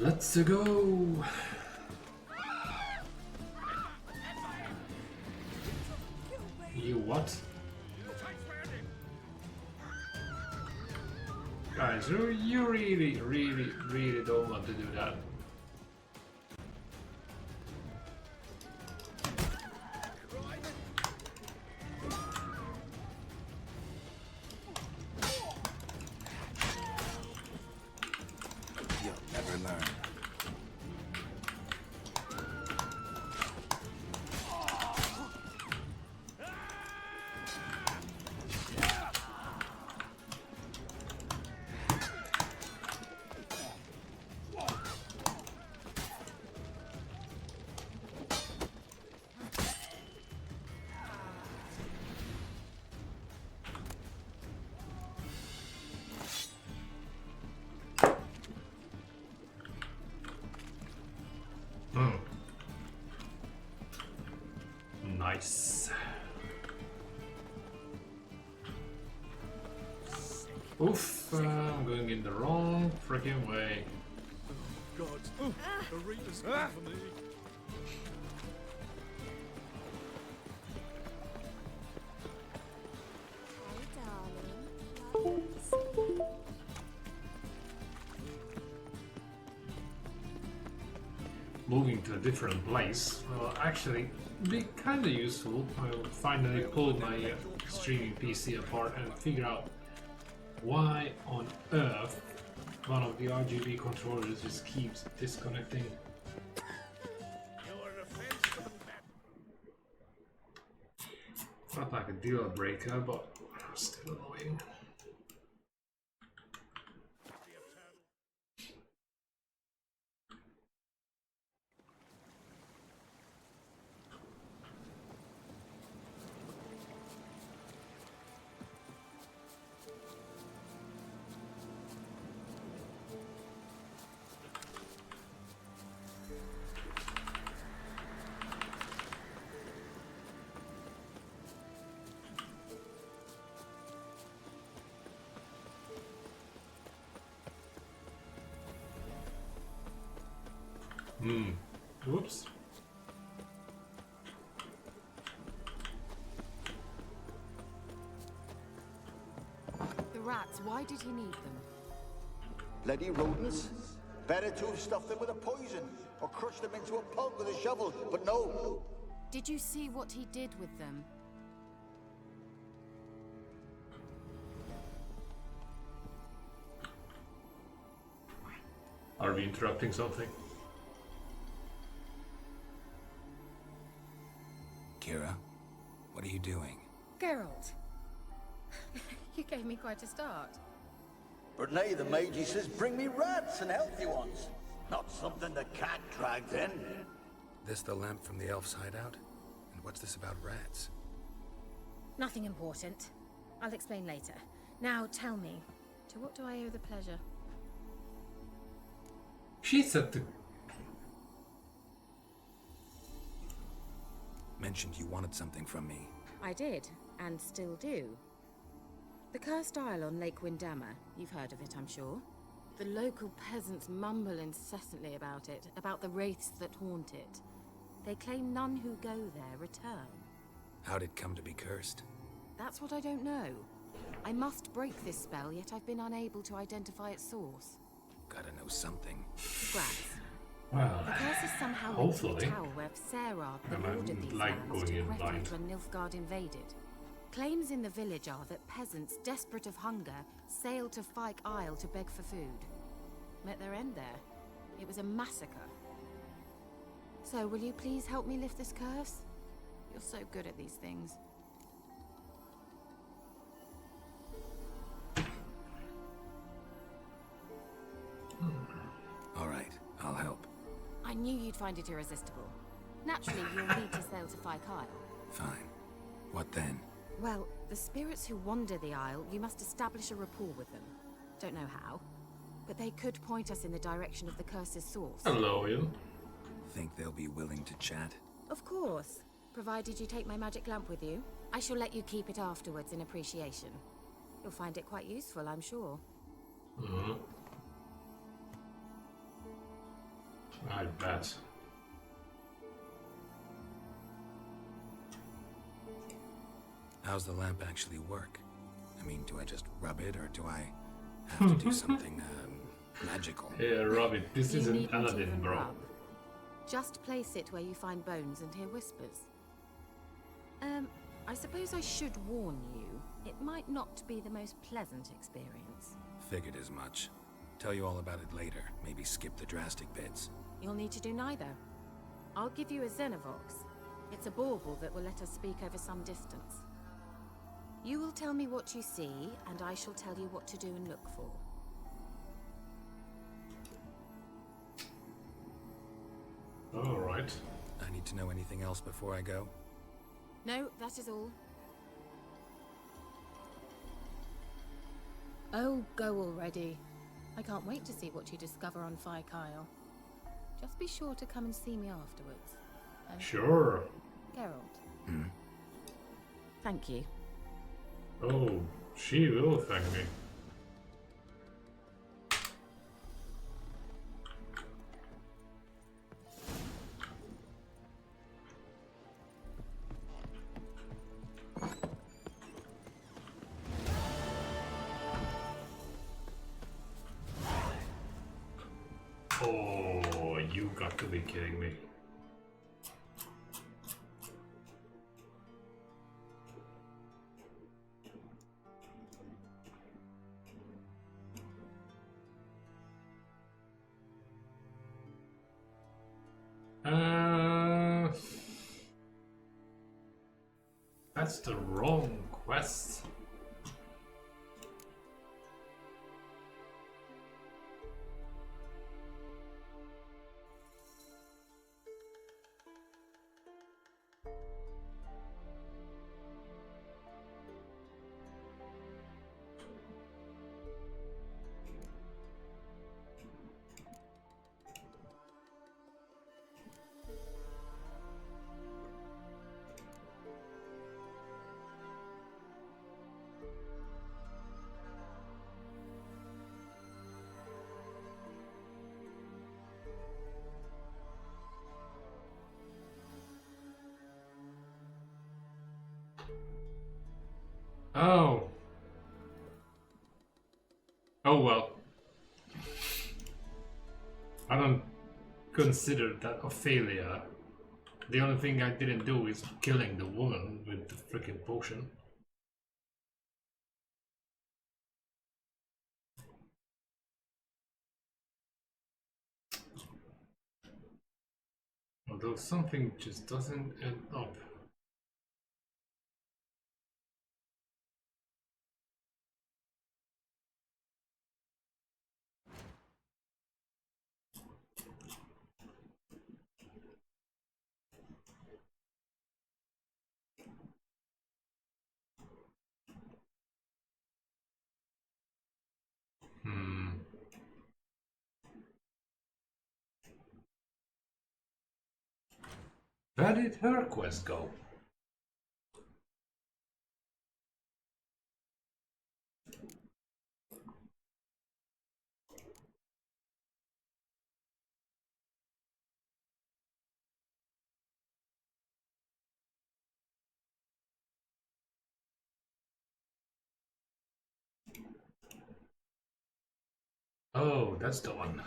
Let's go. You what? Guys, you really don't want to do that. You'll never learn. Nice. Oof, I'm going in the wrong freaking way. God, the Reaper's coming for me. Hi, darling. Moving to a different place will actually be kind of useful. I will finally pull my streaming PC apart and figure out why on earth one of the RGB controllers just keeps disconnecting. It's not like a deal breaker, but still annoying. Whoops. The rats, why did he need them? Bloody rodents. Better to have stuffed them with a poison or crushed them into a pulp with a shovel, but no. Did you see what he did with them? Are we interrupting something? Kira, what are you doing? Geralt. You gave me quite a start. But nay, the mage says, bring me rats and healthy ones. Not something the cat dragged in. This the lamp from the elf's hideout? And what's this about rats? Nothing important. I'll explain later. Now tell me, to what do I owe the pleasure? She said to... Mentioned you wanted something from me. I did, and still do. The cursed isle on Lake Windammer, you've heard of it, I'm sure. The local peasants mumble incessantly about it, about the wraiths that haunt it. They claim none who go there return. How'd it come to be cursed? That's what I don't know. I must break this spell, yet I've been unable to identify its source. Gotta know something. Scraps. Well, The curse is somehow hopefully. linked to the tower where Sarah, the I might lord of these like lands, going took in refuge blind. when Nilfgaard invaded. Claims in the village are that peasants, desperate of hunger, sailed to Fyke Isle to beg for food. Met their end there. It was a massacre. So, will you please help me lift this curse? You're so good at these things. All right, I'll help. I knew you'd find it irresistible. Naturally, you'll need to sail to Fyke Isle. Fine. What then? Well, the spirits who wander the Isle, you must establish a rapport with them. Don't know how, but they could point us in the direction of the curse's source. Hello, Ian. Think they'll be willing to chat? Of course, provided you take my magic lamp with you. I shall let you keep it afterwards in appreciation. You'll find it quite useful, I'm sure. I bet. How's the lamp actually work? I mean, do I just rub it, or do I have to do something magical? Yeah, Robin, this You isn't needn't Aladdin, even bro. rub. Just place it where you find bones and hear whispers. I suppose I should warn you, it might not be the most pleasant experience. Figured as much. Tell you all about it later. Maybe skip the drastic bits. You'll need to do neither. I'll give you a Xenovox. It's a bauble that will let us speak over some distance. You will tell me what you see, and I shall tell you what to do and look for. Alright. I need to know anything else before I go? No, that is all. Oh, go already. I can't wait to see what you discover on Fyke Isle. Just be sure to come and see me afterwards. And Sure. Geralt. Thank you. Oh, she will thank me. Oh, you got to be kidding me. That's the wrong quest. Oh. Oh well. I don't consider that a failure. The only thing I didn't do is killing the woman with the freaking potion. Although something just doesn't end up. Where did her quest go? Oh, that's the one.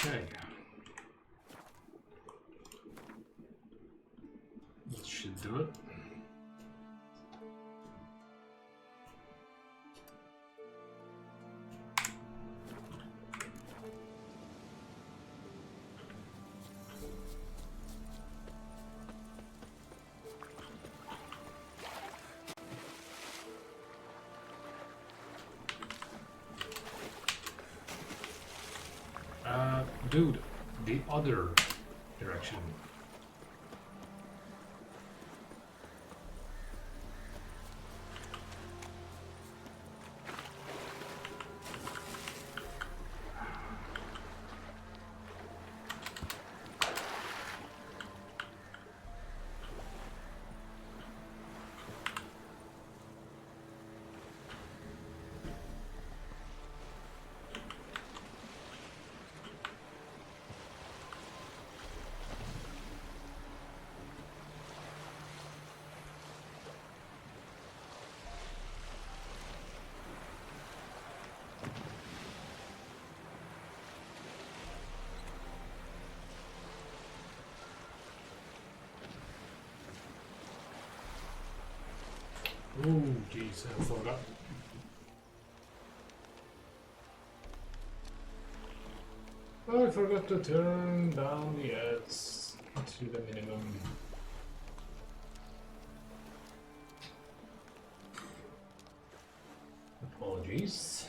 Okay. That should do it. Dude, the other direction. Oh, jeez, I forgot. I forgot to turn down the ads to the minimum. Apologies.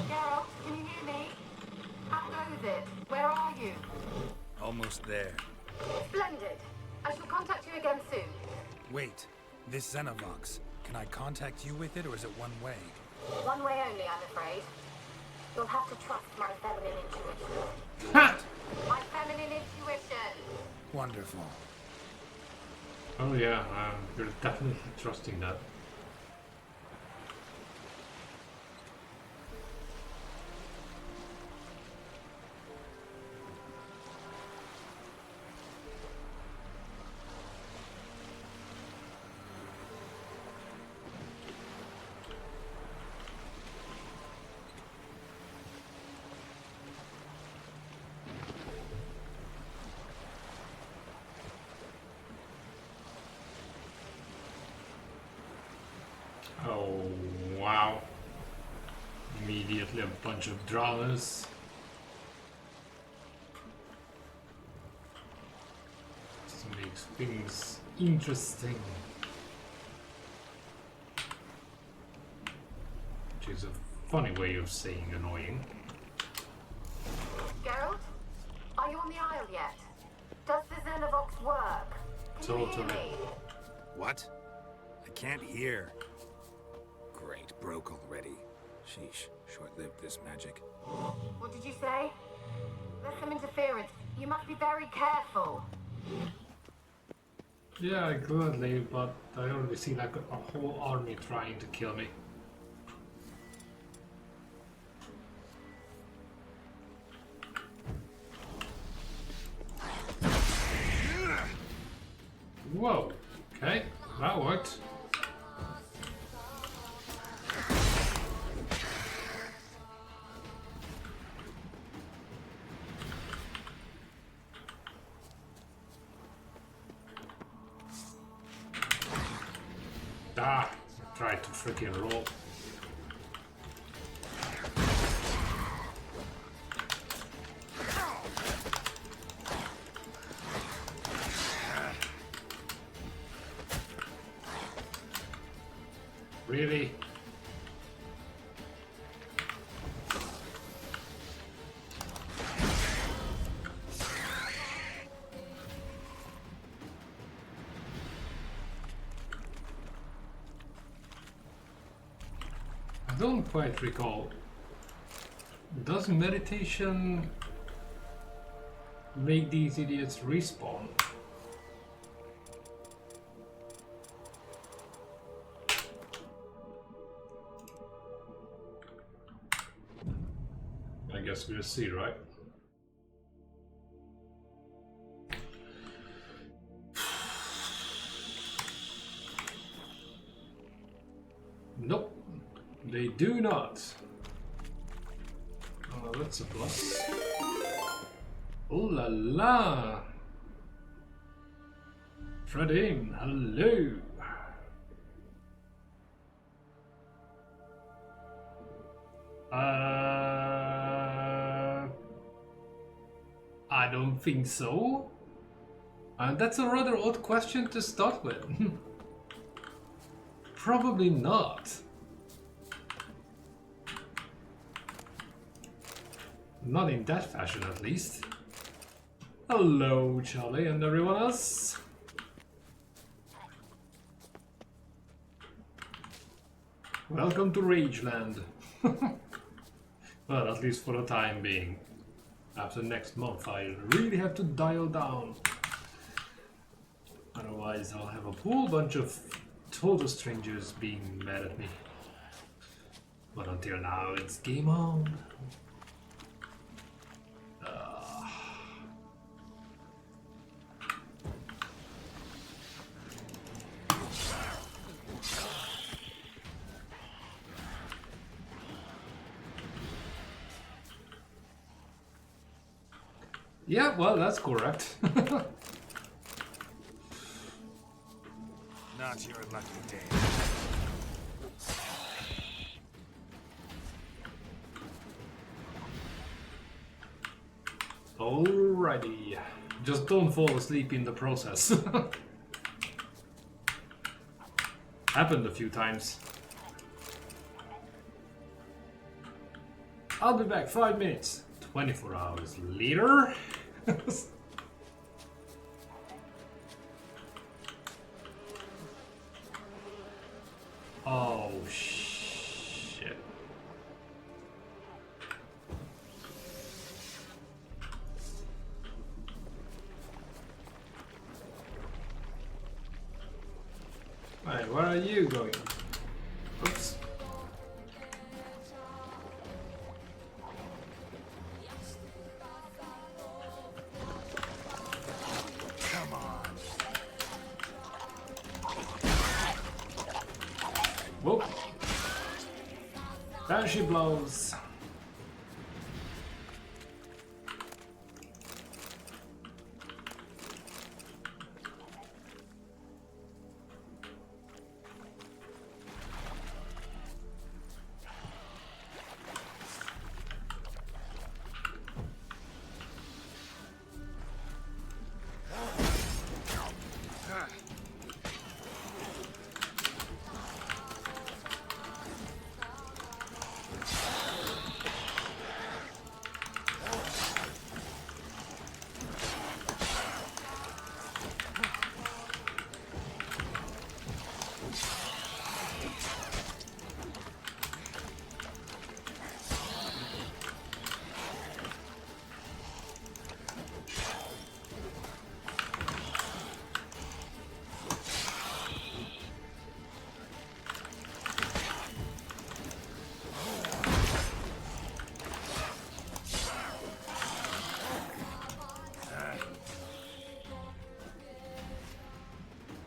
Geralt, can you hear me? How goes it? Where are you? Almost there. Splendid. I shall contact you again soon. Wait, this Xenovox. Can I contact you with it, or is it one way? One way only, I'm afraid. You'll have to trust my feminine intuition. Ha! My feminine intuition! Wonderful. Oh yeah, you're definitely trusting that. Oh, wow. Immediately a bunch of dramas. This makes things interesting. Which is a funny way of saying annoying. Geralt? Are you on the Isle yet? Does the Xenovox work? Can you hear Totally. me? What? I can't hear. Great, broke already. Sheesh, short-lived this magic. What did you say? There's some interference. You must be very careful. Yeah, gladly, but I already see like a whole army trying to kill me. Whoa, okay, that worked. Ah, tried to freaking roll. Really? I don't quite recall. Does meditation make these idiots respawn? I guess we'll see, right? Nope, they do not. Oh, that's a plus. Oh la la! Fredim, hello! I don't think so. That's a rather odd question to start with. Probably not. Not in that fashion, at least. Hello, Charlie, and everyone else. Welcome to Rageland. Well, at least for the time being. After next month, I really have to dial down. Otherwise, I'll have a whole bunch of total strangers being mad at me. But until now, it's game on. Yeah, well, that's correct. Not your lucky day. Alrighty. Just don't fall asleep in the process. Happened a few times. I'll be back 5 minutes. 24 hours later. Oh shit. Right, where are you going? Oops. Come on. Whoop. There she blows.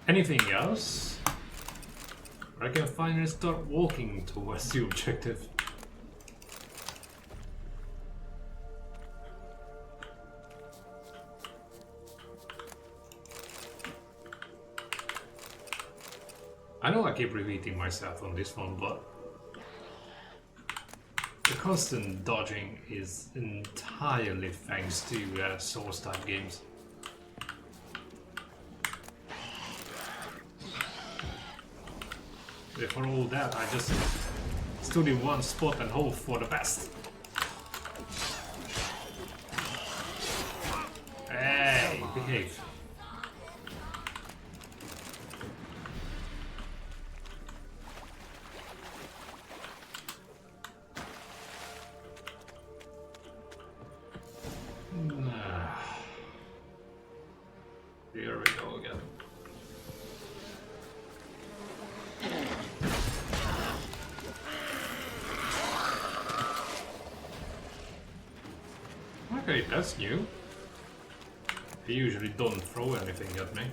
Anything else? I can finally start walking towards the objective. I know I keep repeating myself on this one, but the constant dodging is entirely thanks to Souls type games. For all that, I just stood in one spot and hope for the best. Hey, behave. Here we go again. Okay, that's new. They usually don't throw anything at me.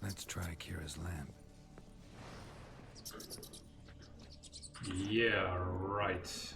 Let's try Kira's lamp. Yeah, right.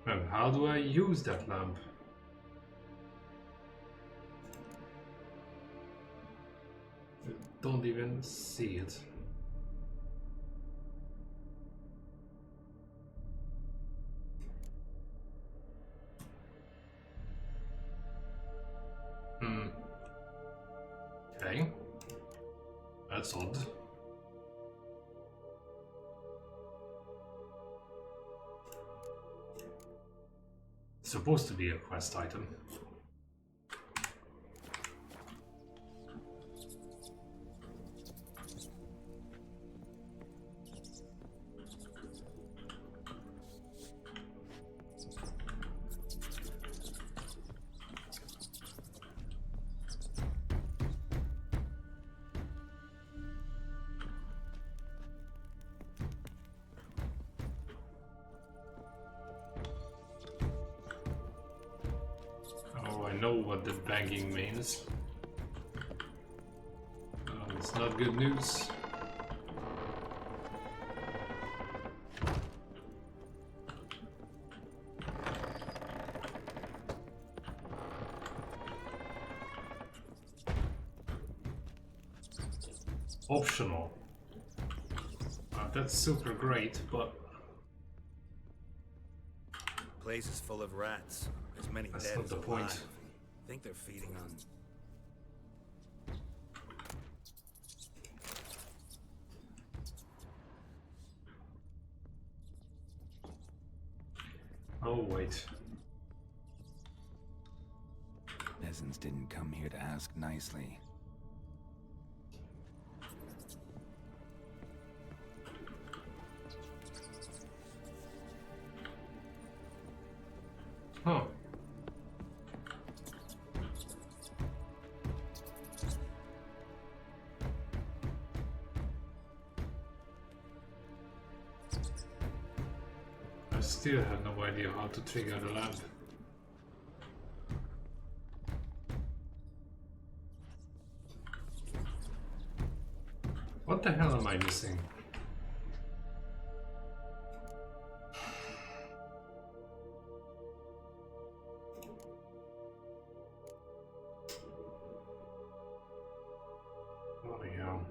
And how do I use that lamp? I don't even see it. Okay. That's odd. It's supposed to be a quest item. I know what the banging means. It's not good news. Optional. That's super great, but Place is full of rats. There's many that's dead not as the alive. point. I think they're feeding on. Oh wait. Peasants didn't come here to ask nicely. Huh. I still have no idea how to trigger the lamp. What the hell am I missing? Bloody hell.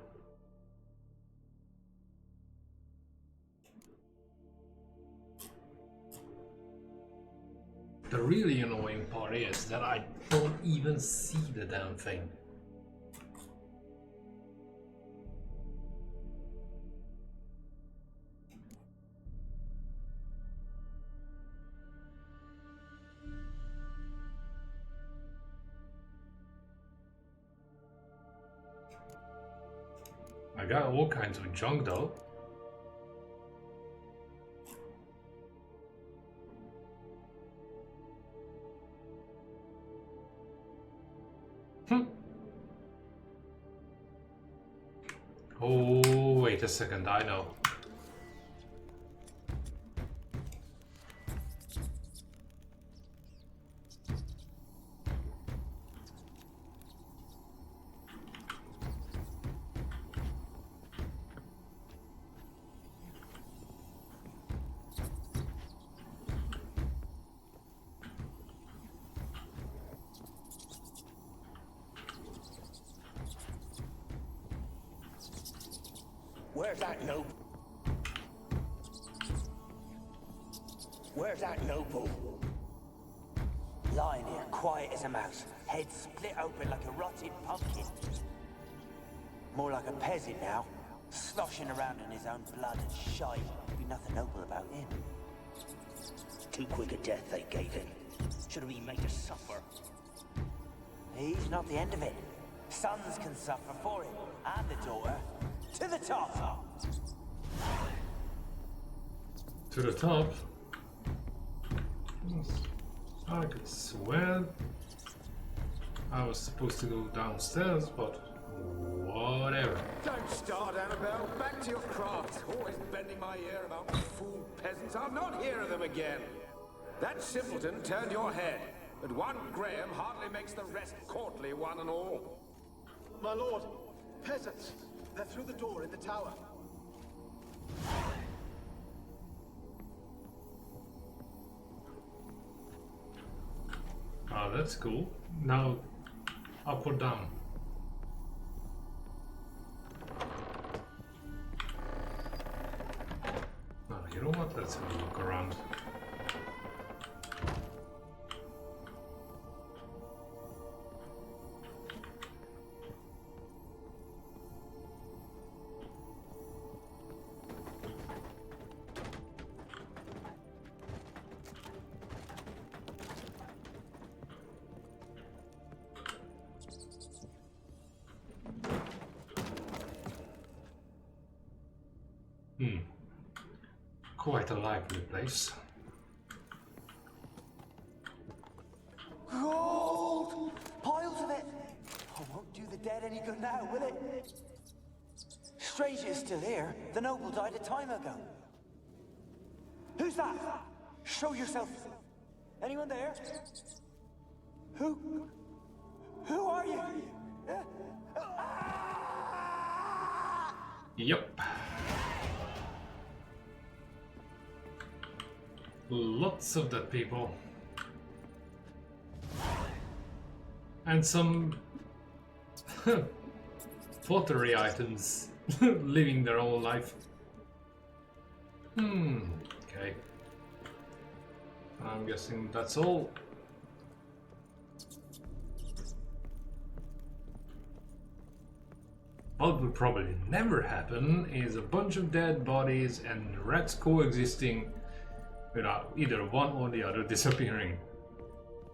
The really annoying part is that I don't even see the damn thing. I got all kinds of junk though. Oh, wait a second, I know. Where's that noble? Where's that noble? Lying here, quiet as a mouse, head split open like a rotted pumpkin. More like a peasant now, sloshing around in his own blood and shite. Be nothing noble about him. Too quick a death they gave him. Should have been made to suffer. He's not the end of it. Sons can suffer for him, and the daughter. To the top! To the top? I could swear I was supposed to go downstairs, but whatever. Don't start, Annabelle. Back to your craft. Always bending my ear about fool peasants. I'll not hear of them again. That simpleton turned your head, but one Graham hardly makes the rest courtly, one and all. My lord, peasants. They're through the door in the tower. Oh, that's cool. Now, up or down? Oh, you know what? Let's have a look around. Quite a lively place. Gold! Piles of it! Oh, won't do the dead any good now, will it? Strange it's still here. The noble died a time ago. Who's that? Show yourself. Anyone there? Who are you? Yep. Lots of dead people. And some pottery items living their own life. Okay. I'm guessing that's all. What would probably never happen is a bunch of dead bodies and rats coexisting without either one or the other disappearing.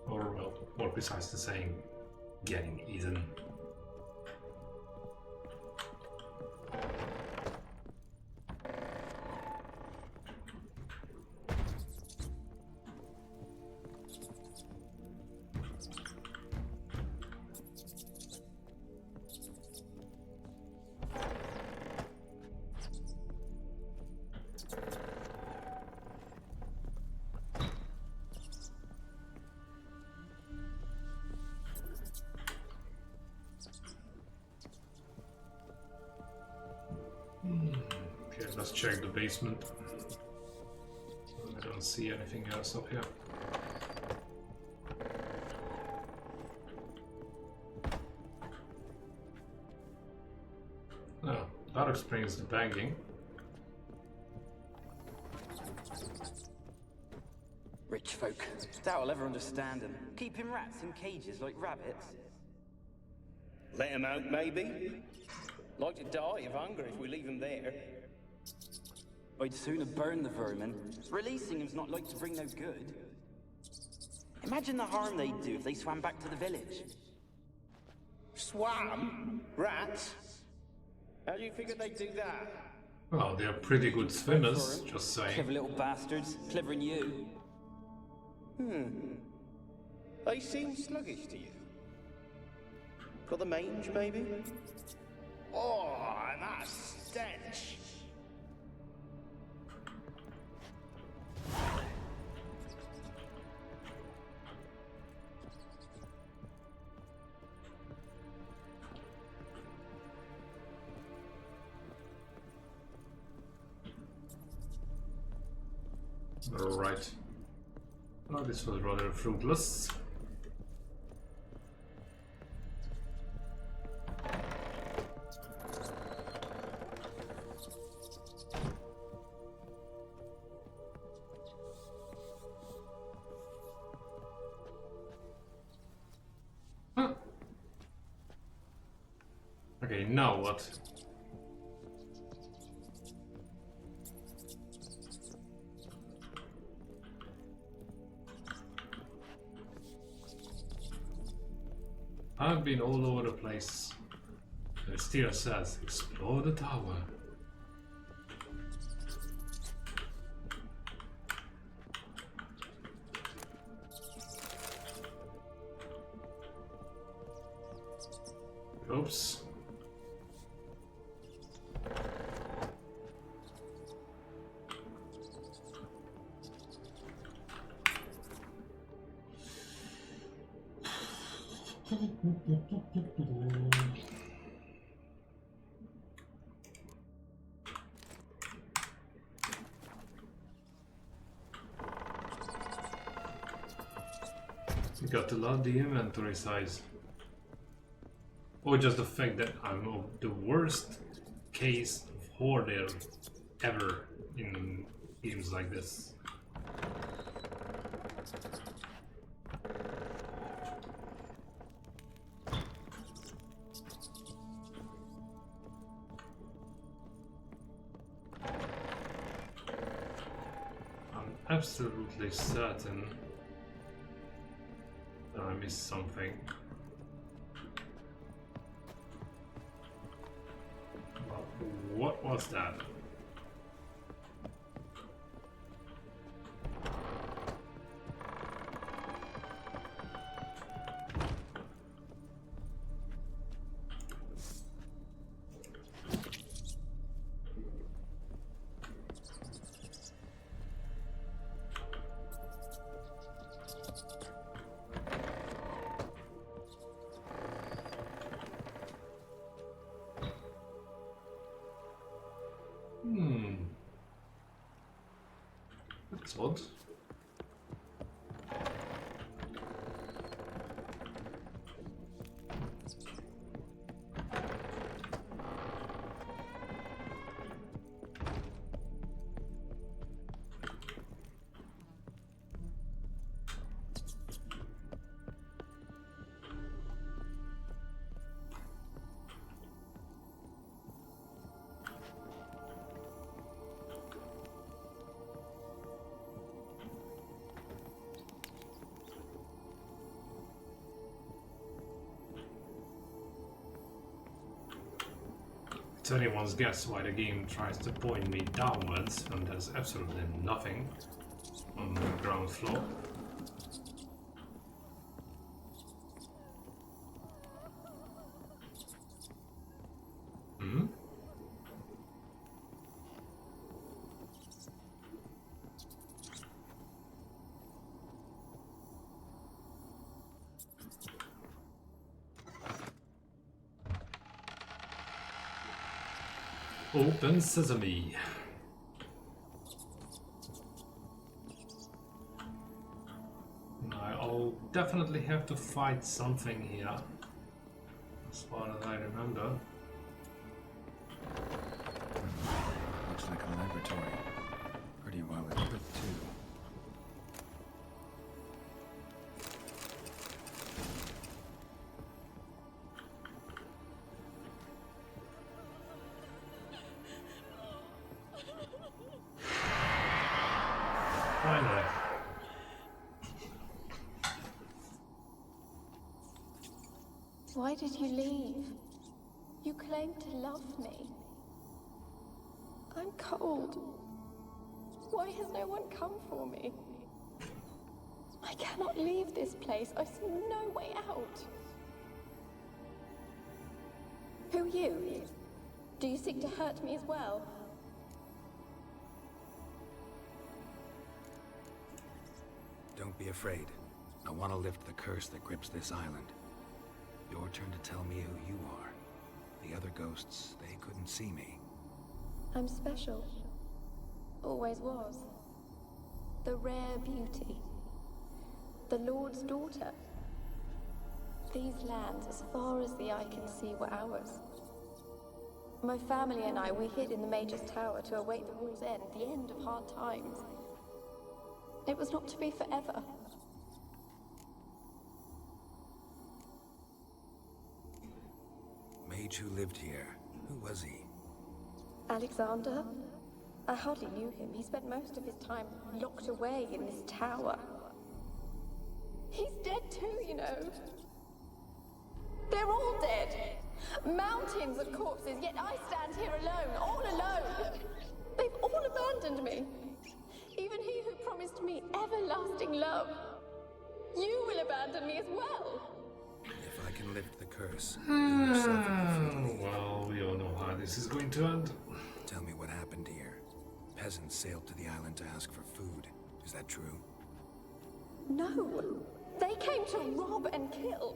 Or, well, more precisely saying, getting eaten. Okay, let's check the basement. I don't see anything else up here. Oh, that explains the banging. Rich folk. Doubt I'll ever understand them. Keeping rats in cages like rabbits. Let them out, maybe? Like to die of hunger if we leave them there. I'd sooner burn the vermin. Releasing them's not like to bring no good. Imagine the harm they'd do if they swam back to the village. Swam? Rats? How do you figure they'd do that? Well, they're pretty good swimmers, just Clever saying. little bastards. Clever than you. They seem sluggish to you. Got the mange, maybe? Oh, and that stench! Alright. Well, this was rather fruitless. Huh. Okay, now what? I've been all over the place. It still says, explore the tower. Oops. You got to love the inventory size. Or just the fact that I'm the worst case of hoarder ever in games like this. I'm absolutely certain that I missed something. What was that? That's odd. It's anyone's guess why the game tries to point me downwards and there's absolutely nothing on the ground floor. Hmm? Open sesame. I'll definitely have to fight something here, as far as I remember. Looks like a laboratory. Pretty well equipped, too. Finally. Why did you leave? You claimed to love me. I'm cold. Why has no one come for me? I cannot leave this place. I see no way out. Who are you? Do you seek to hurt me as well? Don't be afraid. I want to lift the curse that grips this island. Your turn to tell me who you are. The other ghosts, they couldn't see me. I'm special. Always was. The rare beauty. The Lord's daughter. These lands, as far as the eye can see, were ours. My family and I, we hid in the Mage's Tower to await the war's end, the end of hard times. It was not to be forever. Mage who lived here. Who was he? Alexander? I hardly knew him. He spent most of his time locked away in this tower. He's dead too, you know. They're all dead. Mountains of corpses, yet I stand here alone, all alone. They've all abandoned me. Even he who promised me everlasting love. You will abandon me as well. If I can lift the curse, you yourself will defeat me. Well, we all know how this is going to end. Tell me what happened here. Peasants sailed to the island to ask for food. Is that true? No. They came to rob and kill.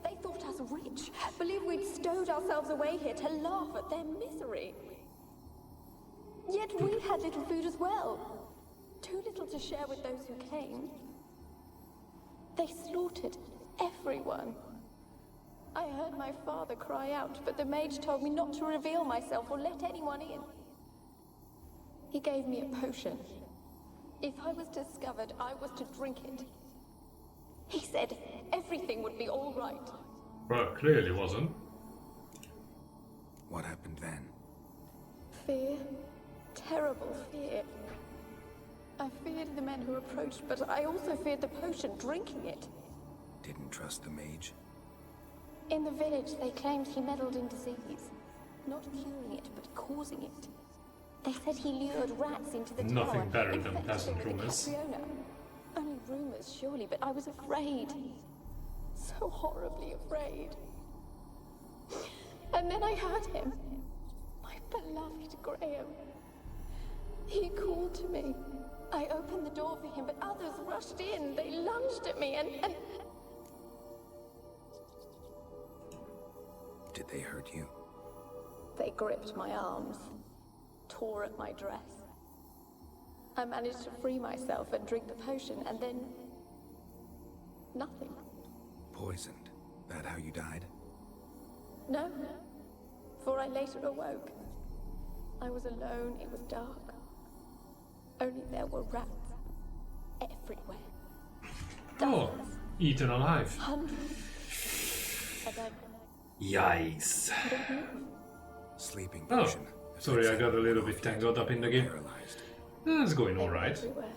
They thought us rich, believed we'd stowed ourselves away here to laugh at their misery. Yet we had little food as well. Too little to share with those who came. They slaughtered everyone. I heard my father cry out, but the mage told me not to reveal myself or let anyone in. He gave me a potion. If I was discovered, I was to drink it. He said everything would be all right. Well, clearly wasn't. What happened then? Fear. Terrible fear. I feared the men who approached, but I also feared the potion, drinking it. Didn't trust the mage? In the village, they claimed he meddled in disease. Not curing it, but causing it. They said he lured rats into the tower. Nothing better than infected peasant them with rumors. Capriona. Only rumors, surely, but I was afraid. So horribly afraid. And then I heard him. My beloved Graham. He called to me. I opened the door for him, but others rushed in. They lunged at me and... Did they hurt you? They gripped my arms, tore at my dress. I managed to free myself and drink the potion, and then... nothing. Poisoned. That how you died? No, for I later awoke. I was alone, it was dark. Only there were rats everywhere. Oh, eaten alive. Hundreds. And I Yikes. Sleeping Oh, potion. sorry, I got a little bit tangled up in the game. Paralyzed. It's going they were alright. everywhere.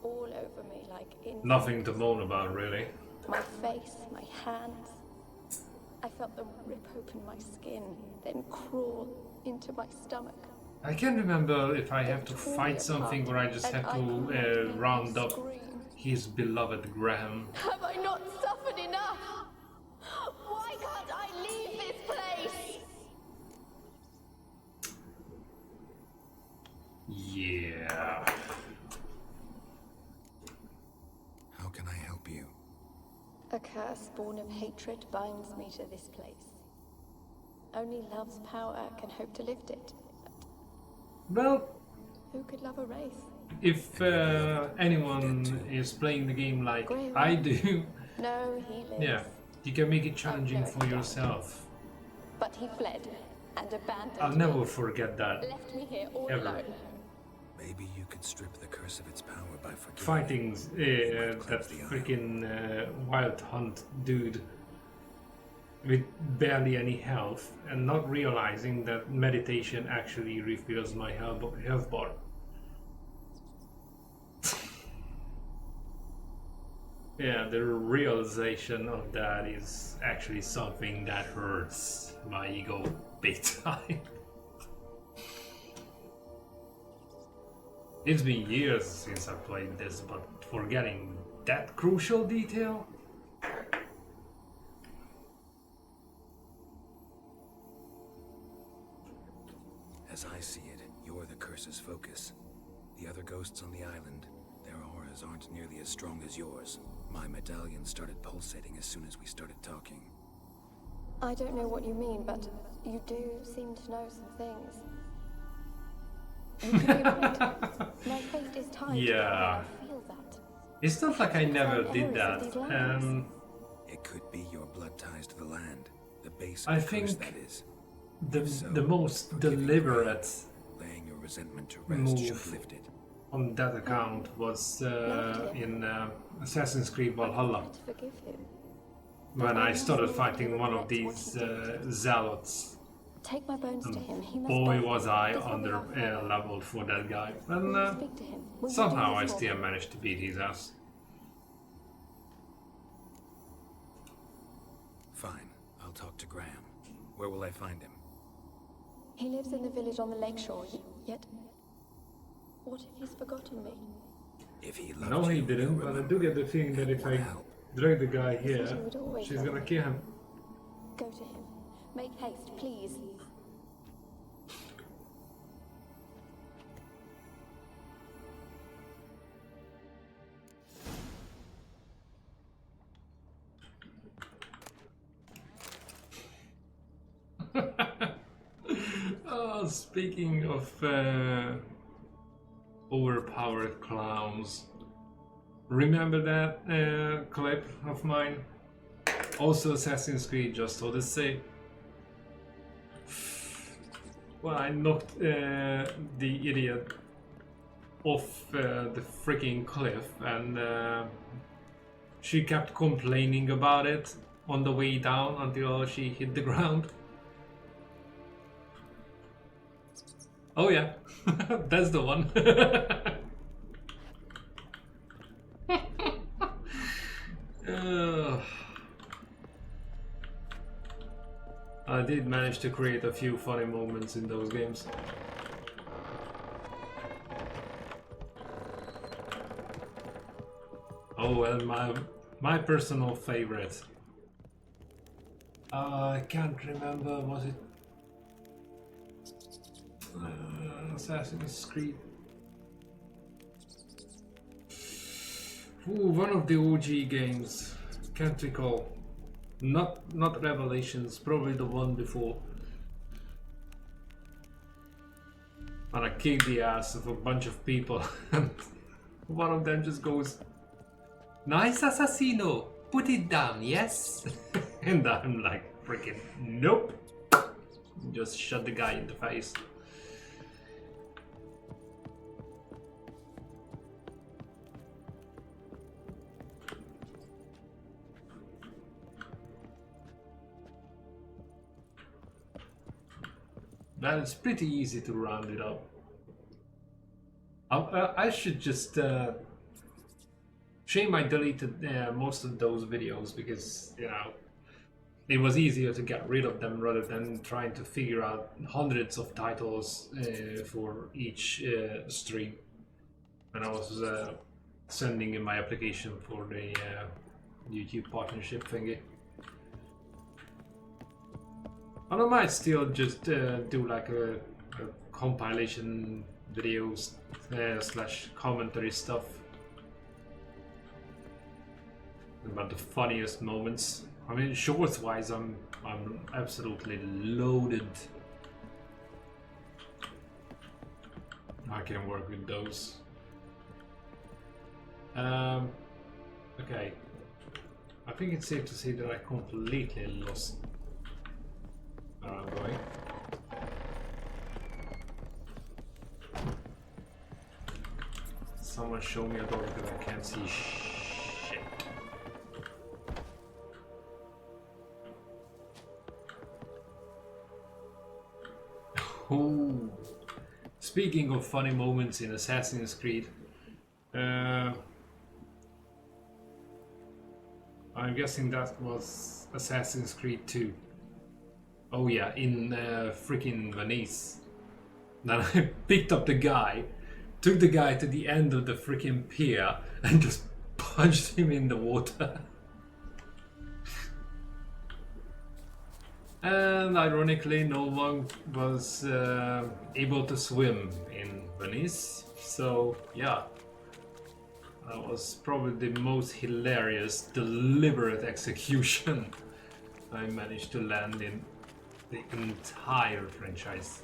All over me like in Nothing to moan about, really. my face, my hands. I felt them rip open my skin, then crawl into my stomach. I can't remember if I have to fight something or I just have to round up his beloved Graham. Have I not suffered enough? Why can't I leave this place? Yeah. How can I help you? A curse born of hatred binds me to this place. Only love's power can hope to lift it. Well, Who could love a race? if anyone is playing the game like I do, No, he lives. yeah, you can make it challenging for yourself. But he fled and abandoned I'll me. never forget that. Left me here all Ever. alone. Maybe you could strip the curse of its power by forgiving. Fighting that freaking wild hunt dude with barely any health and not realizing that meditation actually refills my health bar. Yeah, the realization of that is actually something that hurts my ego big time. It's been years since I played this, but forgetting that crucial detail? As I see it, you're the curse's focus. The other ghosts on the island, their auras aren't nearly as strong as yours. My medallion started pulsating as soon as we started talking. I don't know what you mean, but you do seem to know some things. You could be right. My fate is tied to Yeah. I feel that. It's not like I never did that. It could be your blood ties to the land, the base I of the curse, think that is. the most deliberate Laying your resentment to rest should move lift it. on that account was in Assassin's Creed Valhalla, To forgive him. when I started fighting one of these zealots. Take my bones to him. He must Boy, bear was them. I This will be our friend. leveled for that guy. Will And you speak to him? Will you somehow do I this for still me? managed to beat his ass. Fine, I'll talk to Graham. Where will I find him? He lives in the village on the lakeshore, yet... What if he's forgotten me? If he loved No, he you, didn't, you'll but I do remember. get the feeling that if I Help. drag the guy here, You would always she's love gonna me. kill him. Go to him. Make haste, please. Oh, speaking of overpowered clowns, remember that clip of mine? Also Assassin's Creed, just Odyssey. Well, I knocked the idiot off the freaking cliff, and she kept complaining about it on the way down until she hit the ground. Oh yeah, that's the one. I did manage to create a few funny moments in those games. Oh, and my personal favorite. I can't remember, was it Assassin's Creed? Ooh, one of the OG games. Can't recall. Not Revelations, probably the one before. And I kick the ass of a bunch of people, and one of them just goes, "Nice assassino, put it down, yes?" And I'm like, freaking, nope. Just shot the guy in the face. But it's pretty easy to round it up. I should just shame I deleted most of those videos, because, you know, it was easier to get rid of them rather than trying to figure out hundreds of titles for each stream. And I was sending in my application for the YouTube partnership thingy. And I might still just do like a compilation videos slash commentary stuff about the funniest moments. I mean, shorts wise, I'm absolutely loaded. I can work with those. Okay, I think it's safe to say that I completely lost where I'm going. Someone show me a door because I can't see shit. Oh, speaking of funny moments in Assassin's Creed, I'm guessing that was Assassin's Creed 2. Oh yeah, in freaking Venice. Then I picked up the guy, took the guy to the end of the freaking pier, and just punched him in the water. And ironically, no one was able to swim in Venice. So yeah, that was probably the most hilarious, deliberate execution I managed to land in the entire franchise.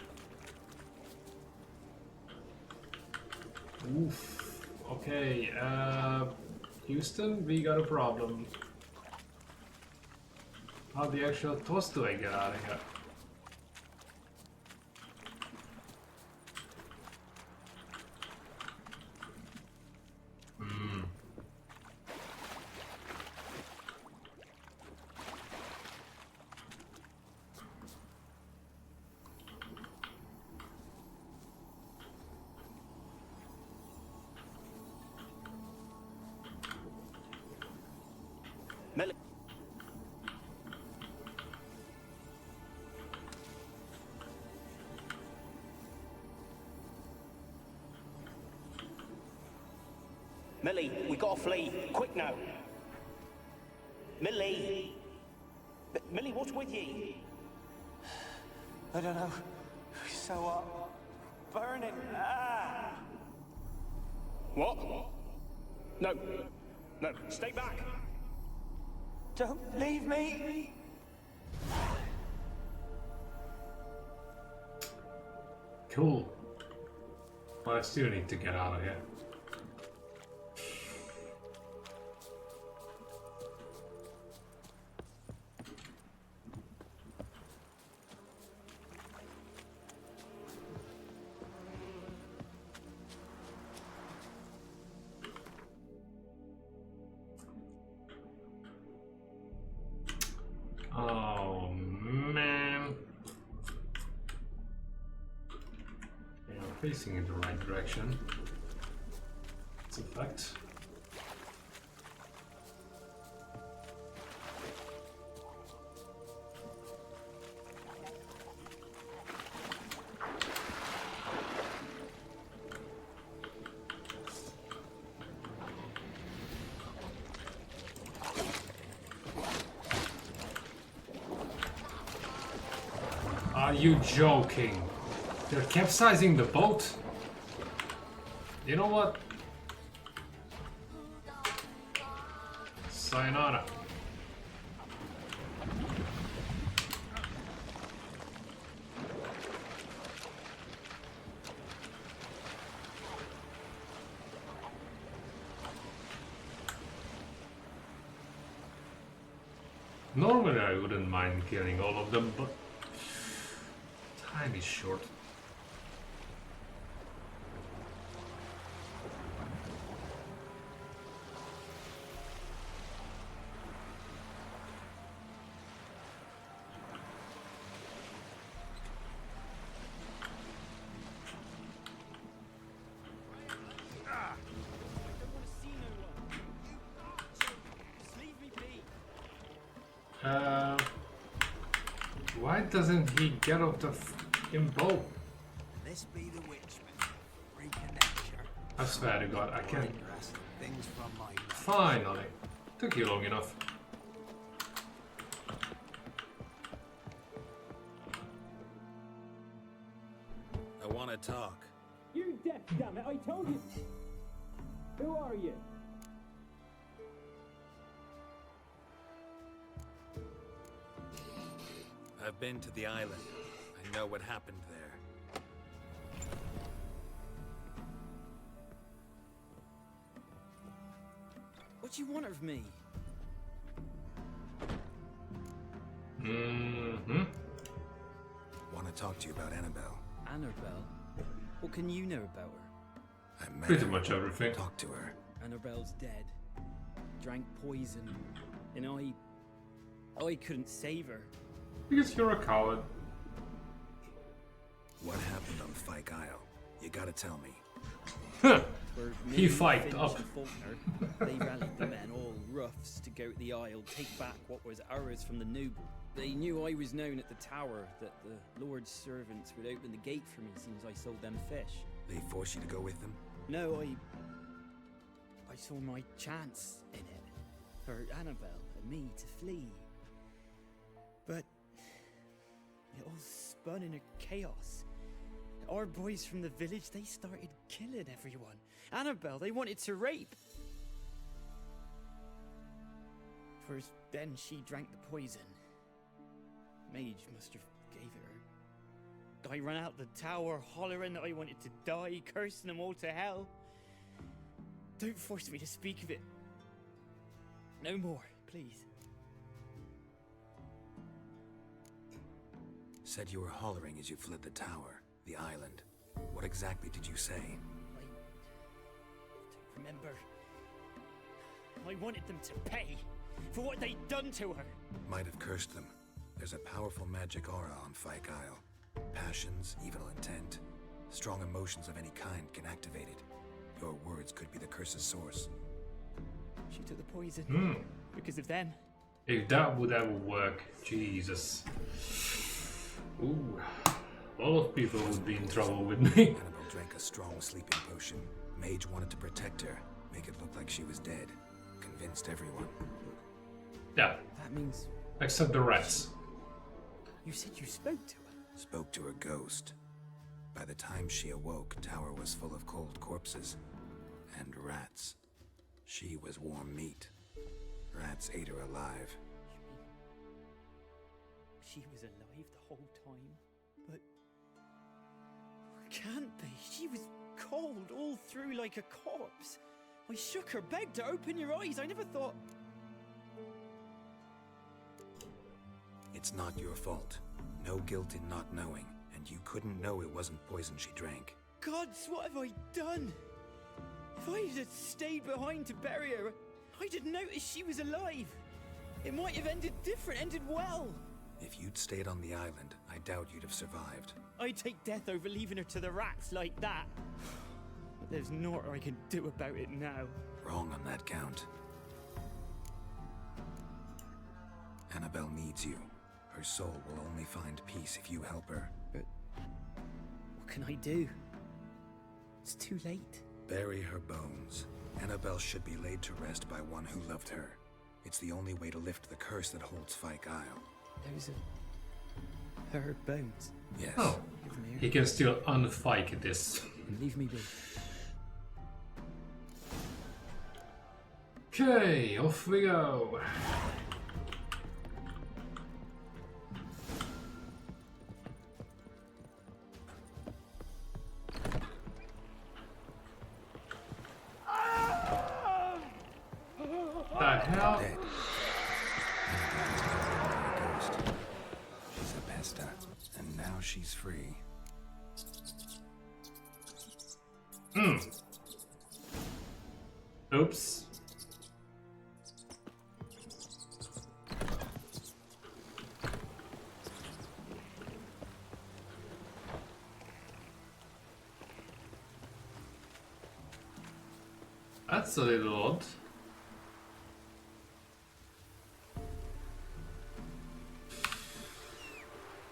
Oof. Okay, Houston, we got a problem. How the actual toss do I get out of here? Millie. Millie, we gotta flee. Quick now. Millie. Millie, what's with you? I don't know. So, burning. Ah! What? No. No, stay back. Don't leave me! Cool. But I still need to get out of here. Oh man. Okay, I'm facing in the right direction. It's a fact. Are you joking? They're capsizing the boat? You know what? Sayonara. Normally I wouldn't mind killing all of them, but time is short. Why doesn't he get off the fucking boat? This be the Witchman. Reconnection. I swear to God, I can't. Interesting things from my life. Finally. Took you long enough. I want to talk. You're deaf, damn it! I told you. Who are you? I've been to the island. I know what happened there. What do you want of me? Mm-hmm. Want to talk to you about Annabelle. Annabelle? What can you know about her? I met Pretty her. much everything. Talk to her. Annabelle's dead. Drank poison. And I couldn't save her. Because you're a coward. What happened on Fyke Isle? You gotta tell me. Huh. Where He me, fiked Finch up. and Faulkner, they rallied the men, all roughs, to go to the Isle, take back what was ours from the noble. They knew I was known at the tower, that the Lord's servants would open the gate for me as soon as I sold them fish. They forced you to go with them? No, I saw my chance in it, for Annabelle and me to flee. But it all spun in a chaos. Our boys from the village, they started killing everyone. Annabelle, they wanted to rape. First, then she drank the poison. Mage must have gave it her. I ran out the tower, hollering that I wanted to die, cursing them all to hell. Don't force me to speak of it. No more, please. Said you were hollering as you fled the tower, the island. What exactly did you say? I don't remember. I wanted them to pay for what they'd done to her. Might have cursed them. There's a powerful magic aura on Fyke Isle. Passions, evil intent, strong emotions of any kind can activate it. Your words could be the curse's source. She took the poison. Hmm. Because of them. If that would ever work, Jesus. Ooh. A lot of people would be in trouble with me. Annabelle drank a strong sleeping potion. Mage wanted to protect her, make it look like she was dead. Convinced everyone. Yeah, That means except the rats. you said you spoke to her. Spoke to her ghost. By the time she awoke, tower was full of cold corpses. And rats. She was warm meat. Rats ate her alive. She was alive the whole time, but can't be. She was cold all through like a corpse. I shook her, begged her, open your eyes. I never thought. It's not your fault. No guilt in not knowing, and you couldn't know it wasn't poison she drank. Gods, what have I done? If I had stayed behind to bury her, I didn't notice she was alive. It might have ended different, ended well. If you'd stayed on the island, I doubt you'd have survived. I'd take death over leaving her to the rats like that. But there's naught I can do about it now. Wrong on that count. Annabelle needs you. Her soul will only find peace if you help her. But what can I do? It's too late. Bury her bones. Annabelle should be laid to rest by one who loved her. It's the only way to lift the curse that holds Fyke Isle. Those are her bones. Yes. Oh, he can still unfike this. Leave me be. Okay, off we go. The hell? Dead. she's free. Oops. That's a little odd.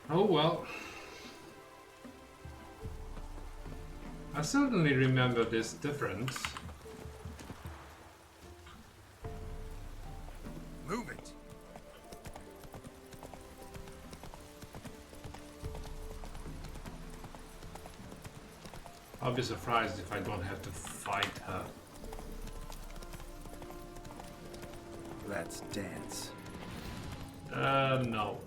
Oh well. I certainly remember this difference. Move it! I'll be surprised if I don't have to fight her. Let's dance. No.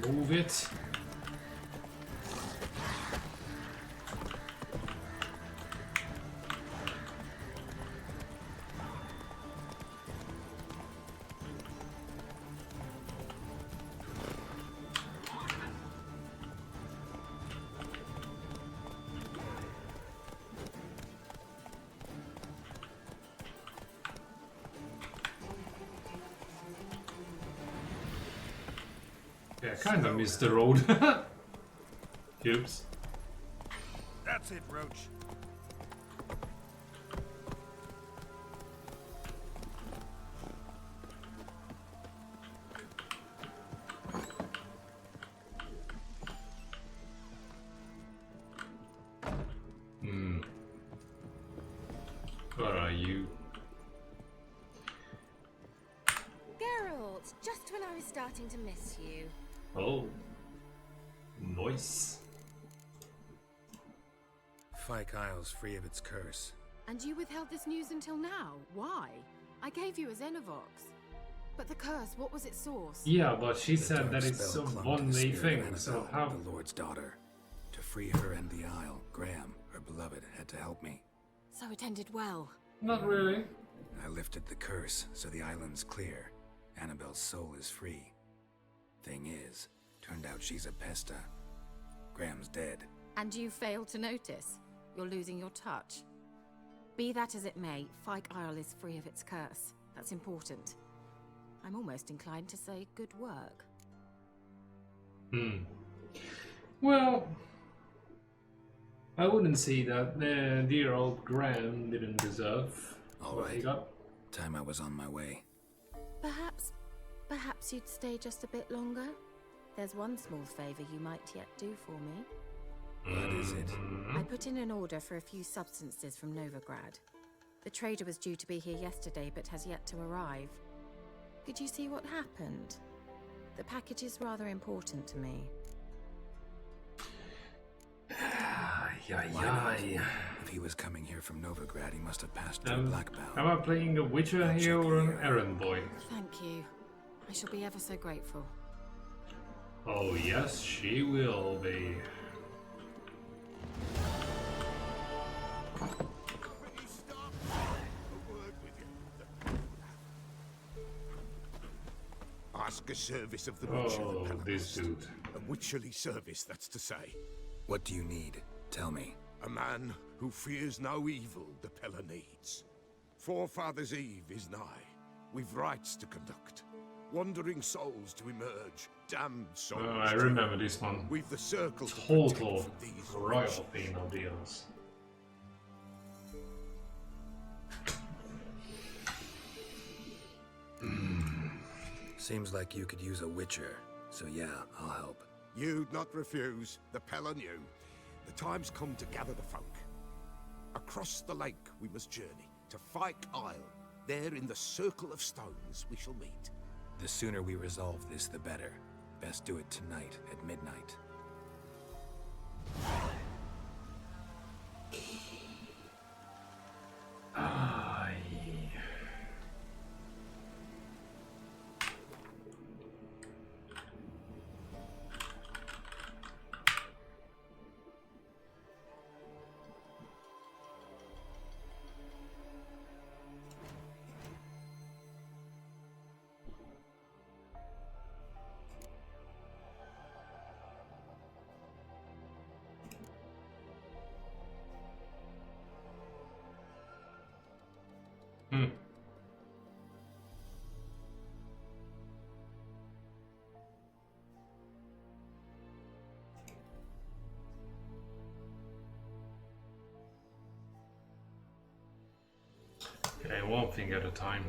Move it. Yeah, kind of missed the road. Oops. That's it, Roach. Where are you? Geralt, just when I was starting to miss you. Oh. Nice. Fyke Isle's free of its curse. And you withheld this news until now. Why? I gave you a Xenovox. But the curse, what was its source? Yeah, but she The said dark that it's spell a clung to the one-day spirit of thing, so Annabelle, how... the Lord's daughter. To free her and the Isle, Graham, her beloved, had to help me. So it ended well. Not really. I lifted the curse, so the island's clear. Annabelle's soul is free. Thing is, turned out she's a Pesta. Graham's dead. And you failed to notice. You're losing your touch. Be that as it may, Fyke Isle is free of its curse. That's important. I'm almost inclined to say good work. Well, I wouldn't say that dear old Graham didn't deserve what he Alright. got. Time I was on my way. Perhaps you'd stay just a bit longer? There's one small favor you might yet do for me. What is it? I put in an order for a few substances from Novigrad. The trader was due to be here yesterday, but has yet to arrive. Could you see what happened? The package is rather important to me. If he was coming here from Novigrad, he must have passed through Blackbound. Am I playing a Witcher here or an errand boy? Thank you. I shall be ever so grateful. Oh yes, she will be. Ask a service of the Witcher. Oh, this dude. A witcherly service, that's to say. What do you need? Tell me. A man who fears no evil the Pella needs. Forefathers' Eve is nigh. We've rites to conduct. Wandering souls to emerge. Damned souls. Oh, I to- remember this one. We've the circle to Total protect from these royal pain of deals. Seems like you could use a Witcher, so yeah, I'll help. You'd not refuse. The Pella knew. The time's come to gather the folk. Across the lake we must journey to Fyke Isle. there in the circle of stones we shall meet. The sooner we resolve this, the better. Best do it tonight at midnight. Okay, one thing at a time.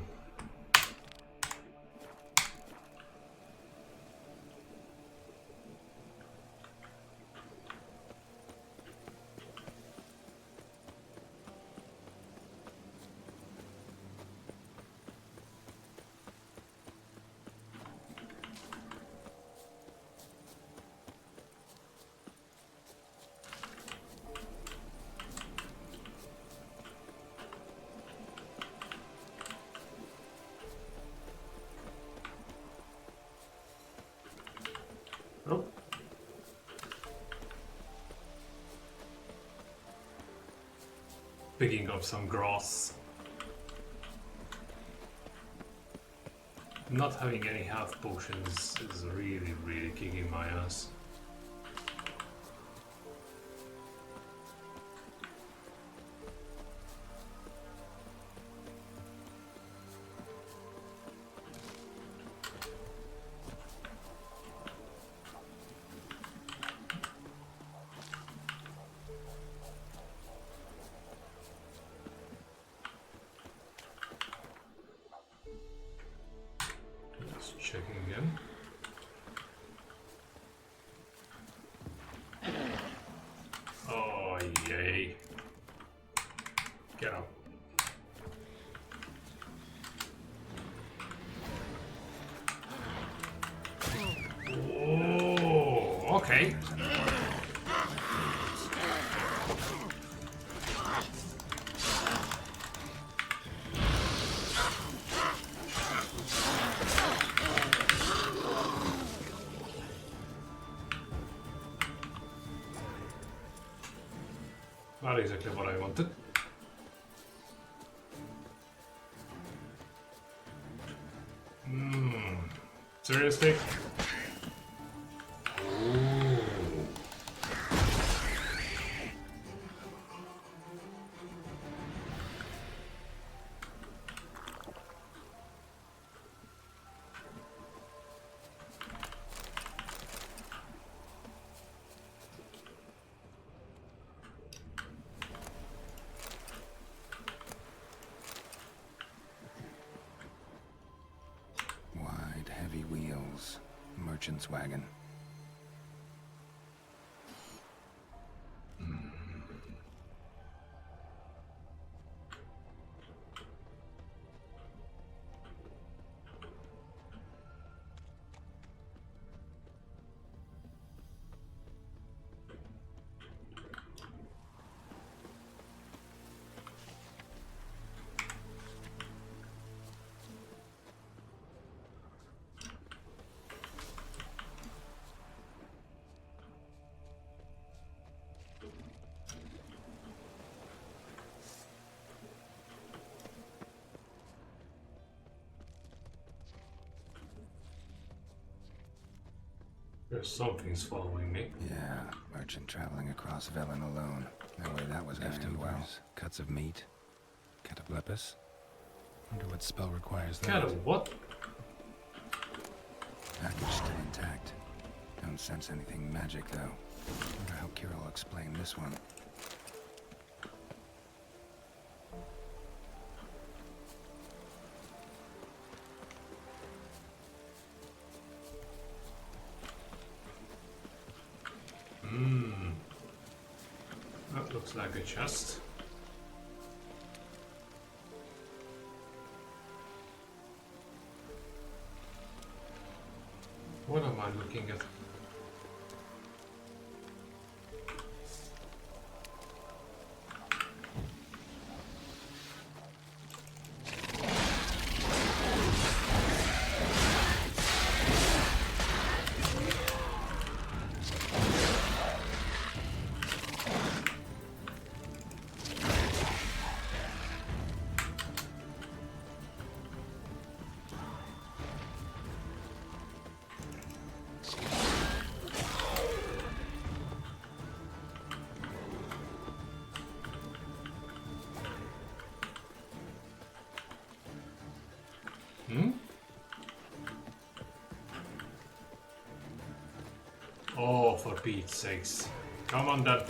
Oh. Picking up some grass. Not having any health potions is really, really kicking my ass. Checking again. Oh, yay. Get up. Oh, okay. Not exactly what I wanted. Seriously? Wide, heavy wheels. Merchant's wagon. There's something's following me. Yeah, merchant traveling across Velen alone. No way that was going to end well. Cuts of meat. Cataplepis. Wonder what spell requires that. Cat of what? Package still intact. Don't sense anything magic though. Wonder how Kira will explain this one. That looks like a chest. What am I looking at? Oh, for Pete's sakes. Come on then.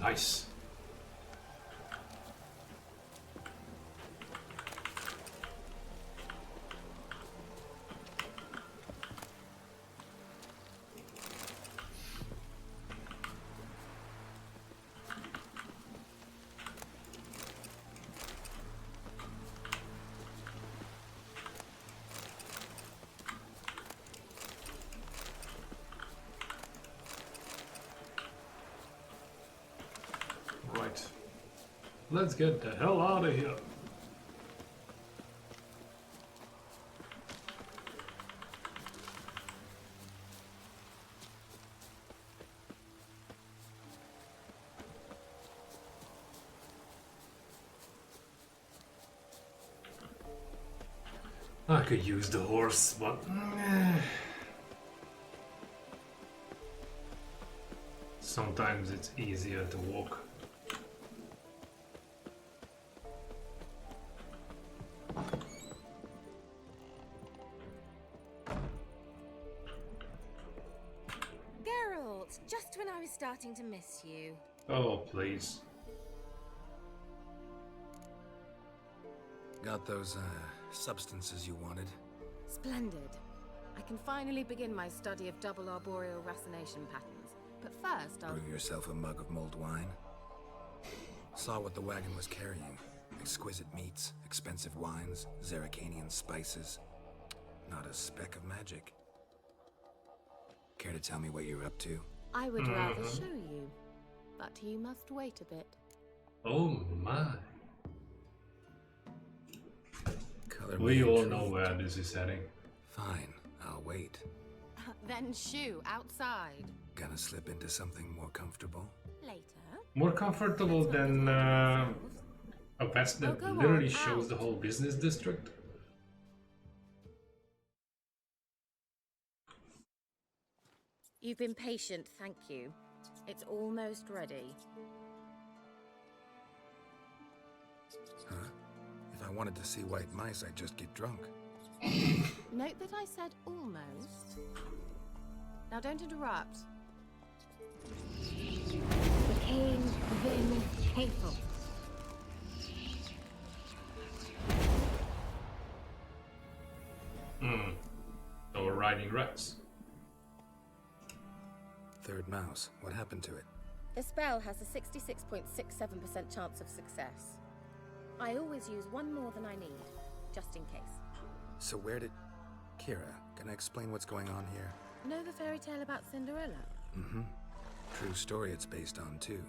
Nice. Right. Let's get the hell out of here. I could use the horse, but sometimes it's easier to walk. Geralt, just when I was starting to miss you. Oh, please. Got those, substances you wanted? Splendid. I can finally begin my study of double arboreal racination patterns. But first, I'll... Brew yourself a mug of mulled wine. Saw what the wagon was carrying. Exquisite meats, expensive wines, Zerrikanian spices. Not a speck of magic. Care to tell me what you're up to? I would rather show you, but you must wait a bit. Oh my. Color We me all intrigued. know where this is heading. Fine, I'll wait. Then shoo, outside. Gonna slip into something more comfortable? Later. More comfortable than a vest that go literally on, shows out. the whole business district. You've been patient, thank you. It's almost ready. Huh? If I wanted to see white mice, I'd just get drunk. Note that I said almost. Now don't interrupt. The King Vin Hathel. So we're riding rats. Third mouse, what happened to it? The spell has a 66.67% chance of success. I always use one more than I need, just in case. So where did... Kira, can I explain what's going on here? Know the fairy tale about Cinderella? Mm-hmm. True story it's based on, too.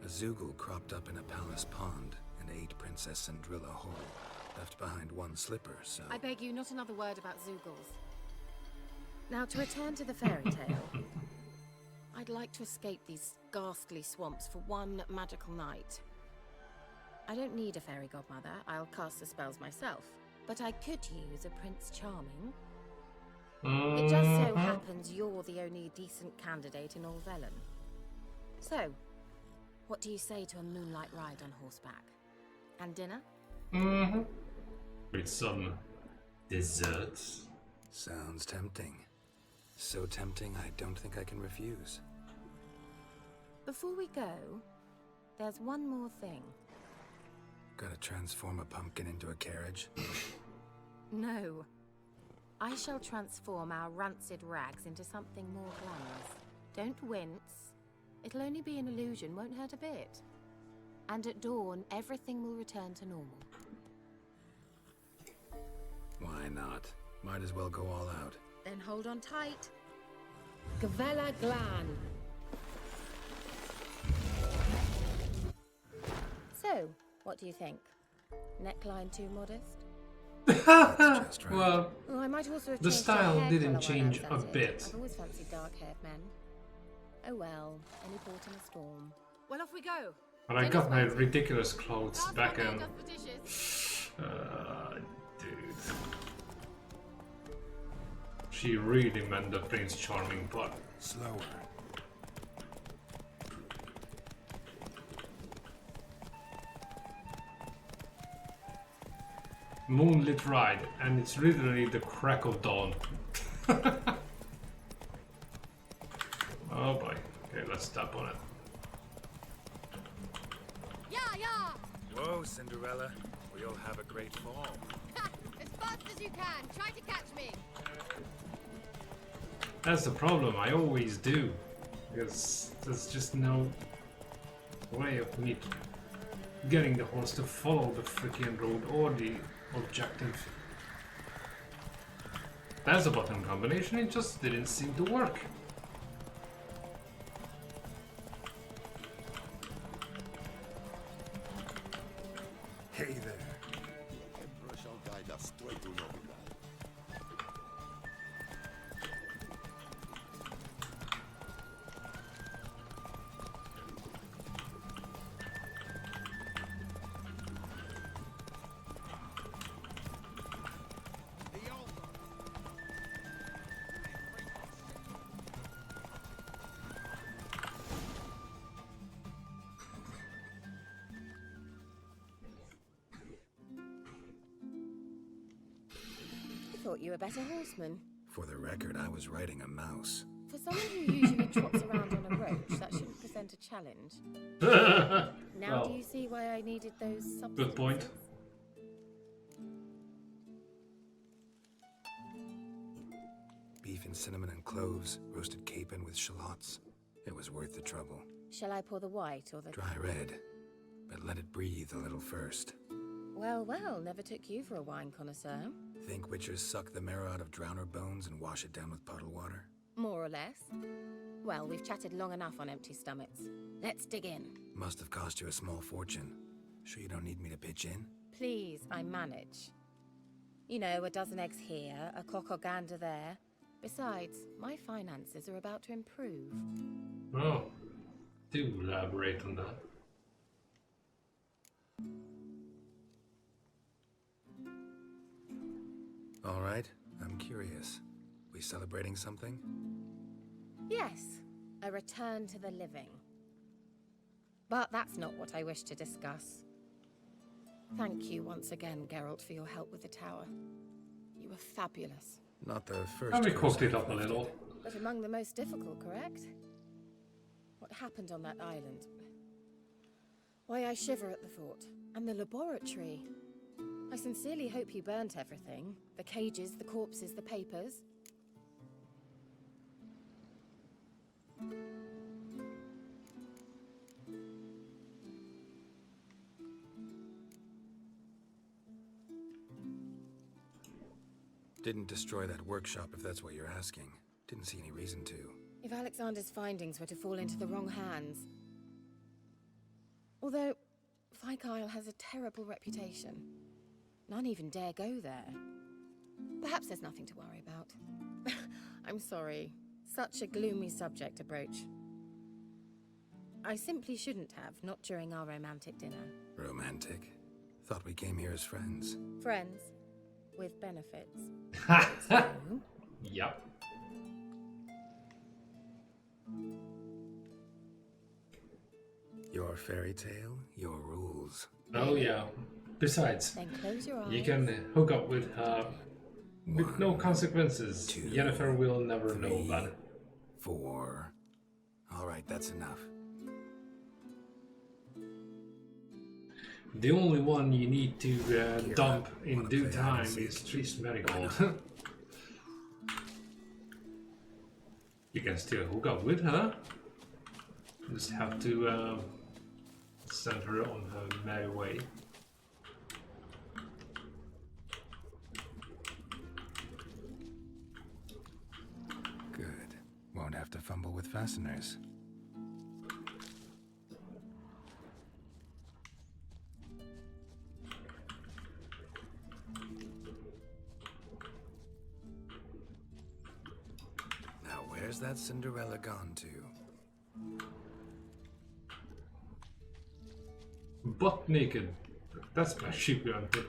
A Zoogle cropped up in a palace pond and ate Princess Cinderella whole. Left behind one slipper, so... I beg you, not another word about Zoogles. Now, to return to the fairy tale. I'd like to escape these ghastly swamps for one magical night. I don't need a fairy godmother, I'll cast the spells myself. But I could use a Prince Charming. It just so happens you're the only decent candidate in all Velen. So, what do you say to a moonlight ride on horseback? And dinner? with some desserts. Sounds tempting. So tempting, I don't think I can refuse. Before we go, there's one more thing. Gotta transform a pumpkin into a carriage? No. I shall transform our rancid rags into something more glamorous. Don't wince. It'll only be an illusion, won't hurt a bit. And at dawn, everything will return to normal. Why not? Might as well go all out. Then hold on tight. Gavella Glan. So, what do you think? Neckline too modest? Just right. Well, Oh, I might also have the changed style your hair didn't colour change while I a was at it. bit. I've always fancied dark-haired men. Oh well, any port in a storm. Well, off we go. but I got my ridiculous clothes back in. Does the dishes. Dude. She really meant the Prince Charming part. Slower. Moonlit ride, and it's literally the crack of dawn. Oh boy. Okay, let's tap on it. Yeah, yeah. Whoa, Cinderella. We'll have a great fall. As fast as you can. Try to catch me. That's the problem, I always do. Because there's just no way of me getting the horse to follow the freaking road or the objective. That's a button combination, it just didn't seem to work. Hey there. Emperor shall guide us straight to Novigrad. I thought you were a better horseman. For the record, I was riding a mouse. For someone who usually trots around on a roach, that shouldn't present a challenge. Now do you see why I needed those substances? Good point. Beef and cinnamon and cloves, roasted capon with shallots. It was worth the trouble. Shall I pour the white or the... Dry red, but let it breathe a little first. Well, well, never took you for a wine connoisseur. Think witchers suck the marrow out of drowner bones and wash it down with puddle water? More or less. Well, we've chatted long enough on empty stomachs. Let's dig in. Must have cost you a small fortune. Sure you don't need me to pitch in? Please, I manage. You know, a dozen eggs here, a cock or gander there. Besides, my finances are about to improve. Oh, do elaborate on that. All right, I'm curious. We celebrating something? Yes, a return to the living. But that's not what I wish to discuss. Thank you once again, Geralt, for your help with the tower. You were fabulous. Not the first. And we curse cooked it I've up a lifted. little. But among the most difficult, correct? What happened on that island? Why I shiver at the thought. And the laboratory. I sincerely hope you burnt everything. The cages, the corpses, the papers. Didn't destroy that workshop if that's what you're asking. Didn't see any reason to. If Alexander's findings were to fall into the wrong hands. Although, Fyke Isle has a terrible reputation. None even dare go there. Perhaps there's nothing to worry about. I'm sorry. Such a gloomy subject to broach. I simply shouldn't have, not during our romantic dinner. Romantic? Thought we came here as friends. Friends. With benefits. Yep. Your fairy tale, your rules. Oh yeah. Besides, Then close your eyes. you can hook up with her with no consequences. Yennefer will never know about it. 4. All right, that's enough. The only one you need to dump in due time is Triss Merigold. You can still hook up with her. You just have to send her on her merry way. Good. Won't have to fumble with fasteners. Now, where's that Cinderella gone to? Butt naked. That's my sheep granted.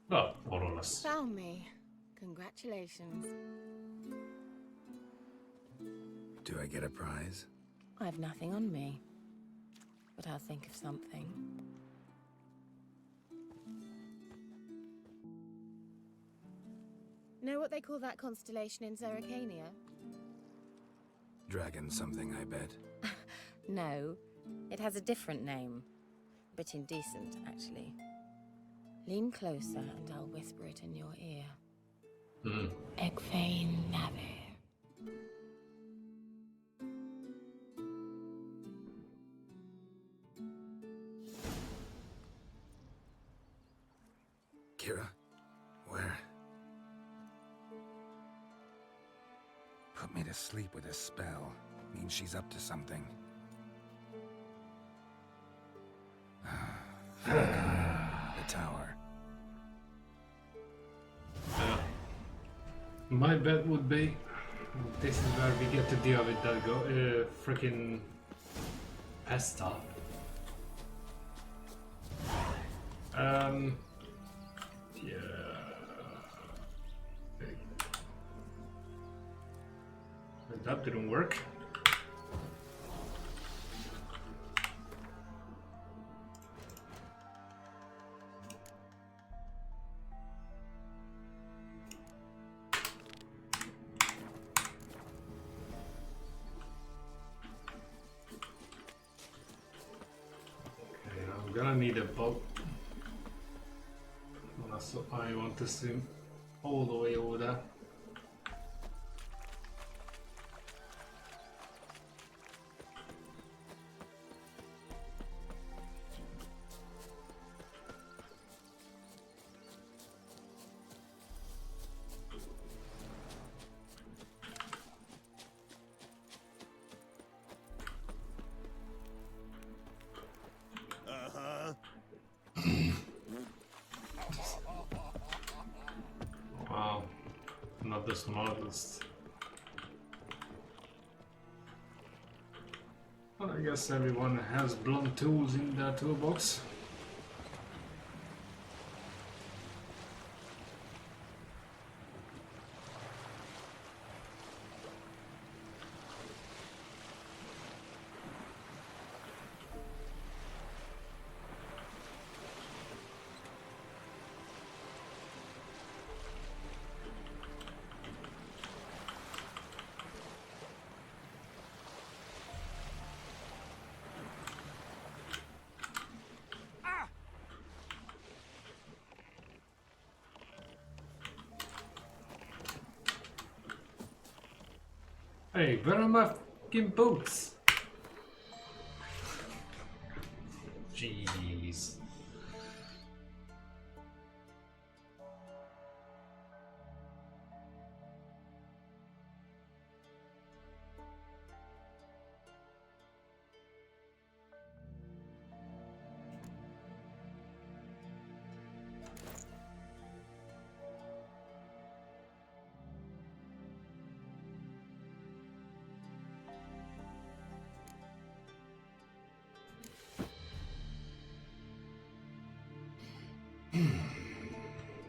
Well, more or less. Found me. Congratulations. Do I get a prize? I've nothing on me, but I'll think of something. Know what they call that constellation in Zerrikania? Dragon something, I bet. No, it has a different name. A bit indecent, actually. Lean closer and I'll whisper it in your ear. Egfain Nave. Kira? Where? Put me to sleep with a spell. Means she's up to something. The tower. My bet would be this is where we get to deal with that freaking Pesta. Yeah. That didn't work. I'm gonna need a boat. So I want to swim all the way over there. Wow, not the smartest. Well, I guess everyone has blunt tools in their toolbox. Hey, where are my fucking boots? Jeez.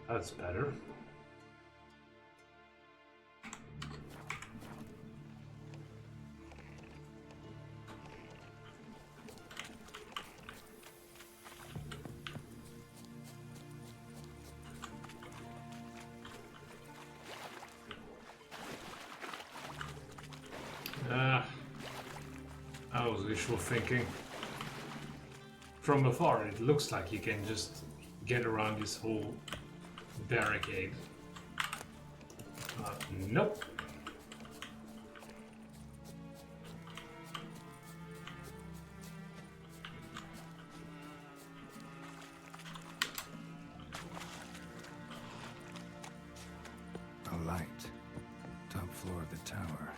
That's better. wishful thinking. From afar, it looks like you can just get around this whole barricade. Nope. A light. Top floor of the tower.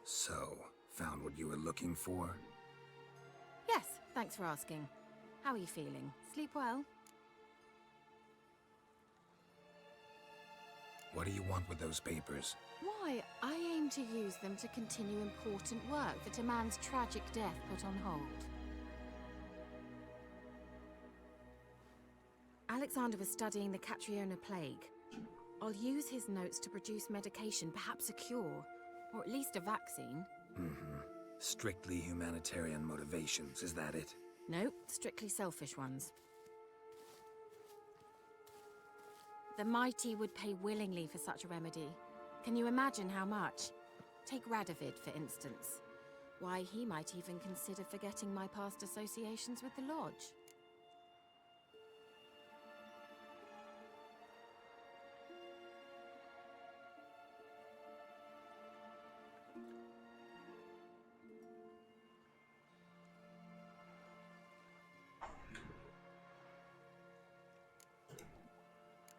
So, found what you were looking for? Yes, thanks for asking. How are you feeling? Sleep well? What do you want with those papers? Why, I aim to use them to continue important work that a man's tragic death put on hold. Alexander was studying the Catriona plague. I'll use his notes to produce medication, perhaps a cure, or at least a vaccine. Mm-hmm. Strictly humanitarian motivations, is that it? No, strictly selfish ones. The mighty would pay willingly for such a remedy. Can you imagine how much? Take Radovid, for instance. Why, he might even consider forgetting my past associations with the Lodge.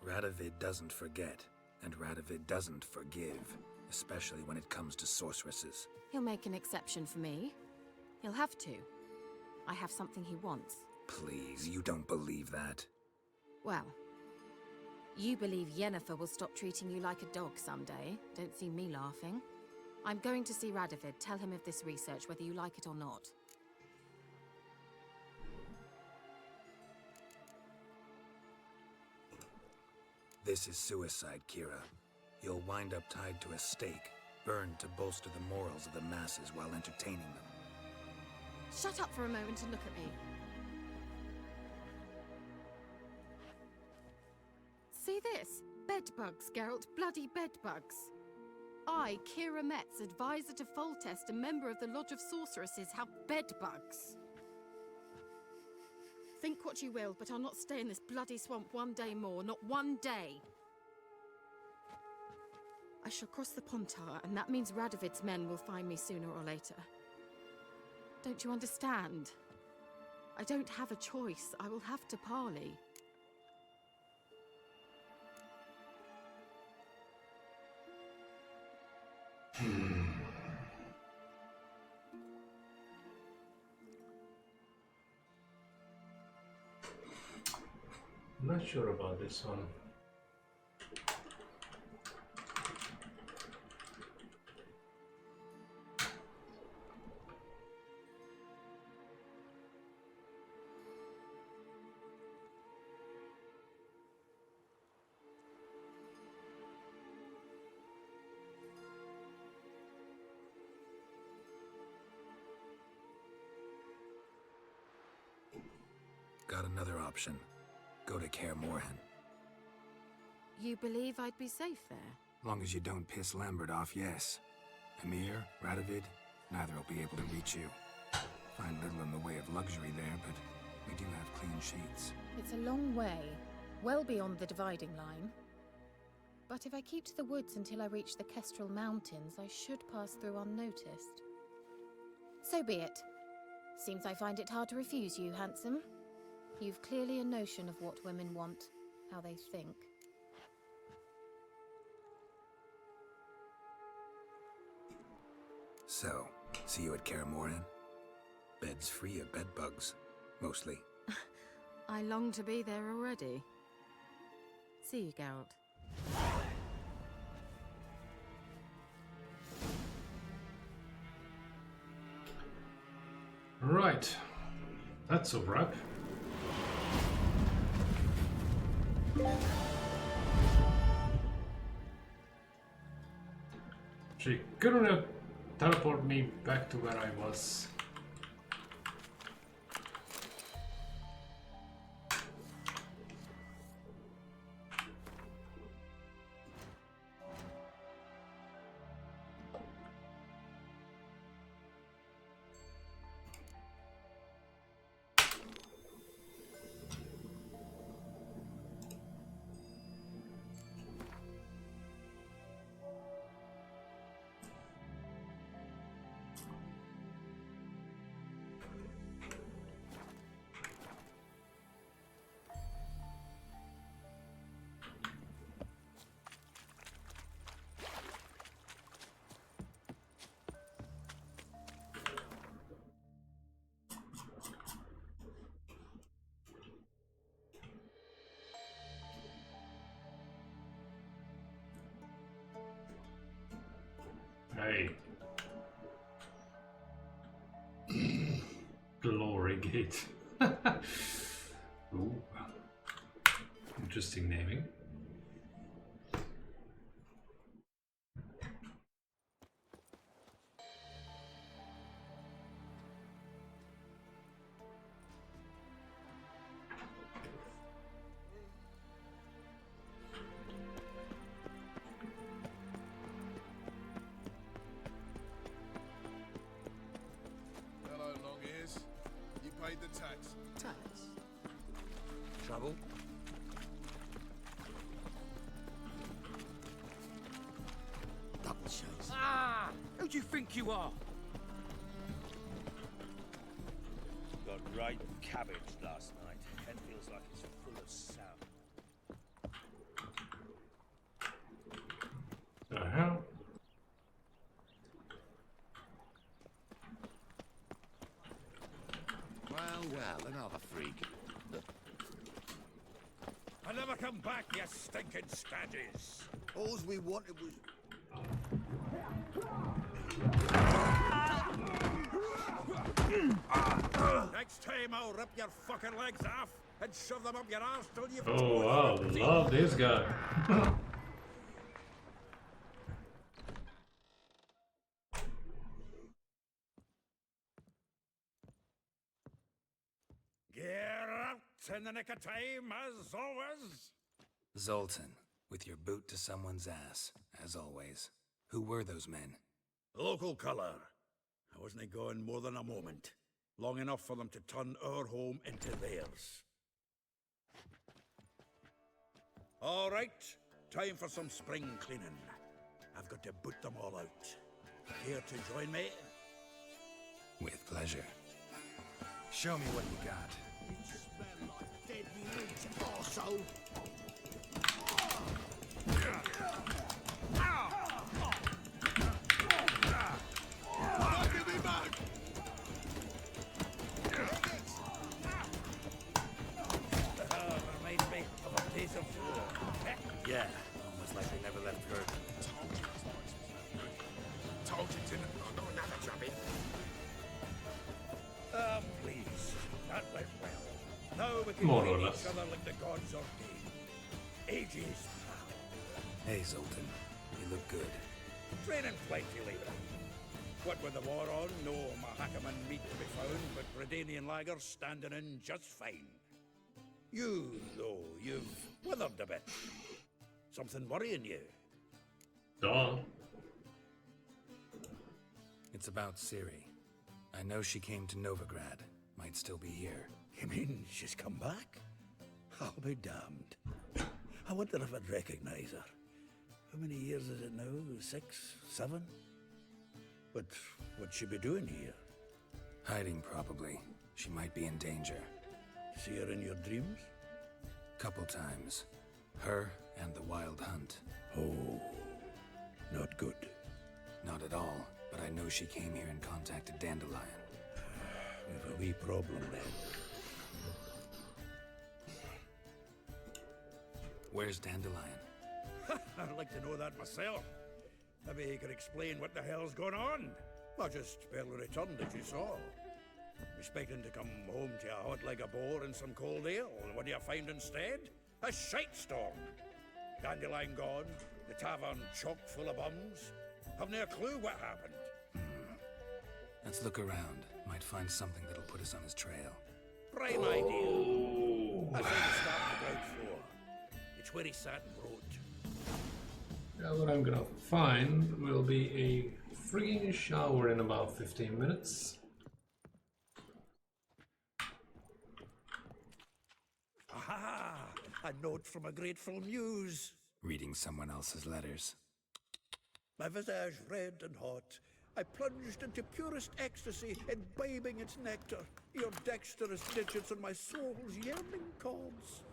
Radovid doesn't forget, and Radovid doesn't forgive, especially when it comes to sorceresses. He'll make an exception for me. He'll have to. I have something he wants. Please, you don't believe that. Well, you believe Yennefer will stop treating you like a dog someday. Don't see me laughing. I'm going to see Radovid, tell him of this research, whether you like it or not. This is suicide, Kira. You'll wind up tied to a stake, burned to bolster the morals of the masses while entertaining them. Shut up for a moment and look at me. See this? Bedbugs, Geralt. Bloody bedbugs. I, Kira Metz, advisor to Foltest, a member of the Lodge of Sorceresses, have bedbugs. Think what you will, but I'll not stay in this bloody swamp one day more. Not one day. I shall cross the Pontar, and that means Radovid's men will find me sooner or later. Don't you understand? I don't have a choice. I will have to parley. I'm not sure about this one. Got another option. Go to Kaer Morhen. You believe I'd be safe there? Long as you don't piss Lambert off, yes. Emir, Radovid, neither will be able to reach you. Find little in the way of luxury there, but we do have clean sheets. It's a long way, well beyond the dividing line. But if I keep to the woods until I reach the Kestrel Mountains, I should pass through unnoticed. So be it. Seems I find it hard to refuse you, handsome. You've clearly a notion of what women want, how they think. So, see you at Kaer Morhen? Beds free of bedbugs, mostly. I long to be there already. See you, Geralt. Right, that's a wrap. She couldn't teleport me back to where I was. Hey. Glory Gate. Ooh. Interesting naming. Hello, long ears. You paid the tax. Tax? Trouble? Double chase. Ah! Who do you think you are? Got right cabbage last night. Head feels like it's full of sound. The hell? Well, another freak. I never come back, you stinking staggies. All we wanted was... Next time I'll rip your fucking legs off and shove them up your arse till you... Oh wow, love this guy. Get out in the nick of time, as always. Zoltan, with your boot to someone's ass, as always. Who were those men? Local colour. I wasn't going more than a moment. Long enough for them to turn our home into theirs. All right, time for some spring cleaning. I've got to boot them all out. Care to join me? With pleasure. Show me what you got. You smell like dead meat, arsehole. Don't give me back! Reminds me of a piece of floor. Yeah, almost like they never left her. Told you didn't. Got another job in. Please. That went well. Now we can More or treat less. each other like the gods ordained. Ages. Hey, Zoltan. You look good. Training plenty later. What with the war on, no Mahakaman meat to be found, but Redanian lagers standing in just fine. You, though, you've withered a bit. Something worrying you? Duh. It's about Ciri. I know she came to Novigrad. Might still be here. You mean she's come back? I'll be damned. I wonder if I'd recognize her. How many years is it now? 6, 7? But what'd she be doing here? Hiding, probably. She might be in danger. See her in your dreams? Couple times. Her and the Wild Hunt. Oh, not good. Not at all, but I know she came here and contacted Dandelion. We've a wee problem then. Where's Dandelion? I'd like to know that myself. Maybe he could explain what the hell's going on. I just barely returned, as you saw. Expecting to come home to a hot like a boar and some cold ale. What do you find instead? A shitestorm. Dandelion gone, the tavern chock full of bums. Have no clue what happened. Let's look around. Might find something that'll put us on his trail. Prime idea. I say to start on the ground floor. It's where he sat and wrote. Yeah, what I'm gonna find will be a frigging shower in about 15 minutes. Aha! A note from a grateful muse. Reading someone else's letters. My visage red and hot, I plunged into purest ecstasy, imbibing its nectar. Your dexterous digits on my soul's yearning chords.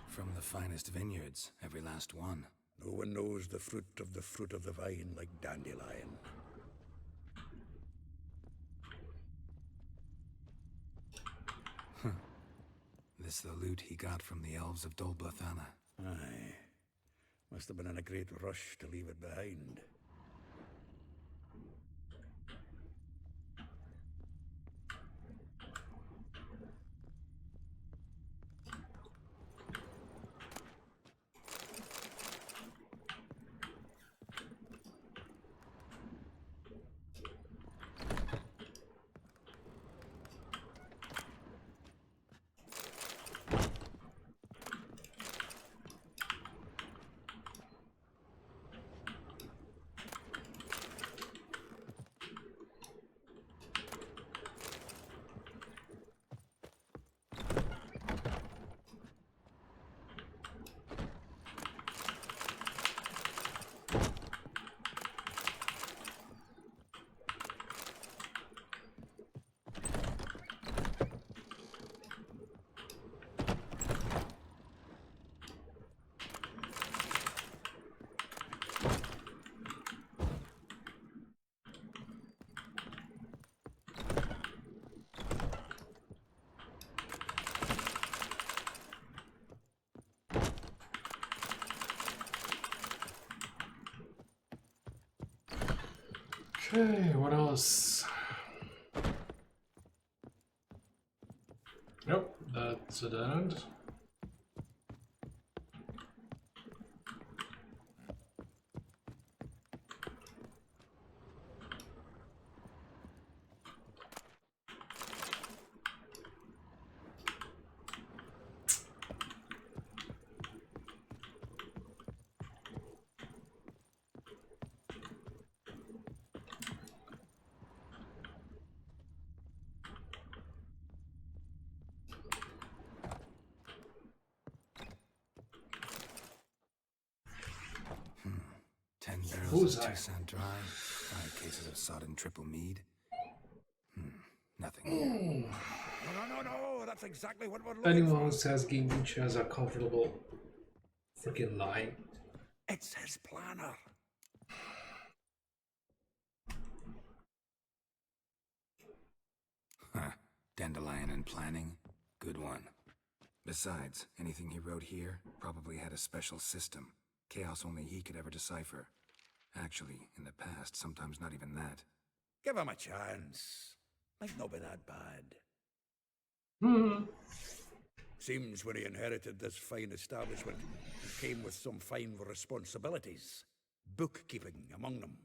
From the finest vineyards, every last one. No one knows the fruit of the vine like Dandelion. This the loot he got from the elves of Dol Blathanna. Aye. Must have been in a great rush to leave it behind. Okay, what else? Yep, that's a dead end. Barrels of 2-cent dry, 5 cases of sodden triple mead. Nothing. No, that's exactly what we're looking Anyone for. who says gaming chairs are comfortable, freaking lying. It's his planner. Huh. Dandelion and planning? Good one. Besides, anything he wrote here probably had a special system. Chaos only he could ever decipher. Actually, in the past, sometimes not even that. Give him a chance. Might not be that bad. Seems when he inherited this fine establishment, he came with some fine responsibilities. Bookkeeping among them.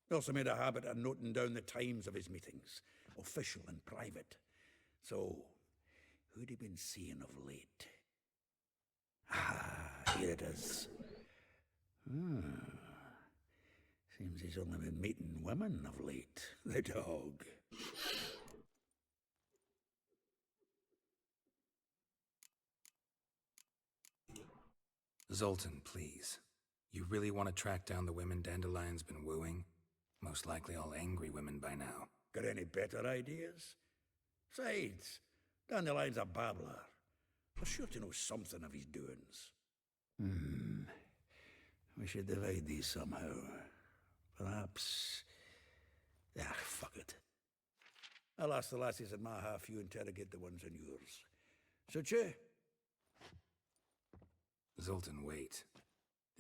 He also made a habit of noting down the times of his meetings, official and private. So, who'd he been seeing of late? Ah, here it is. Seems he's only been meeting women of late. The dog. Zoltan, please. You really want to track down the women Dandelion's been wooing? Most likely all angry women by now. Got any better ideas? Besides, Dandelion's a babbler. We're sure to know something of his doings. We should divide these somehow. Perhaps... fuck it. I'll ask the lassies in my half, you interrogate the ones in yours. Suit you? Zoltan, wait.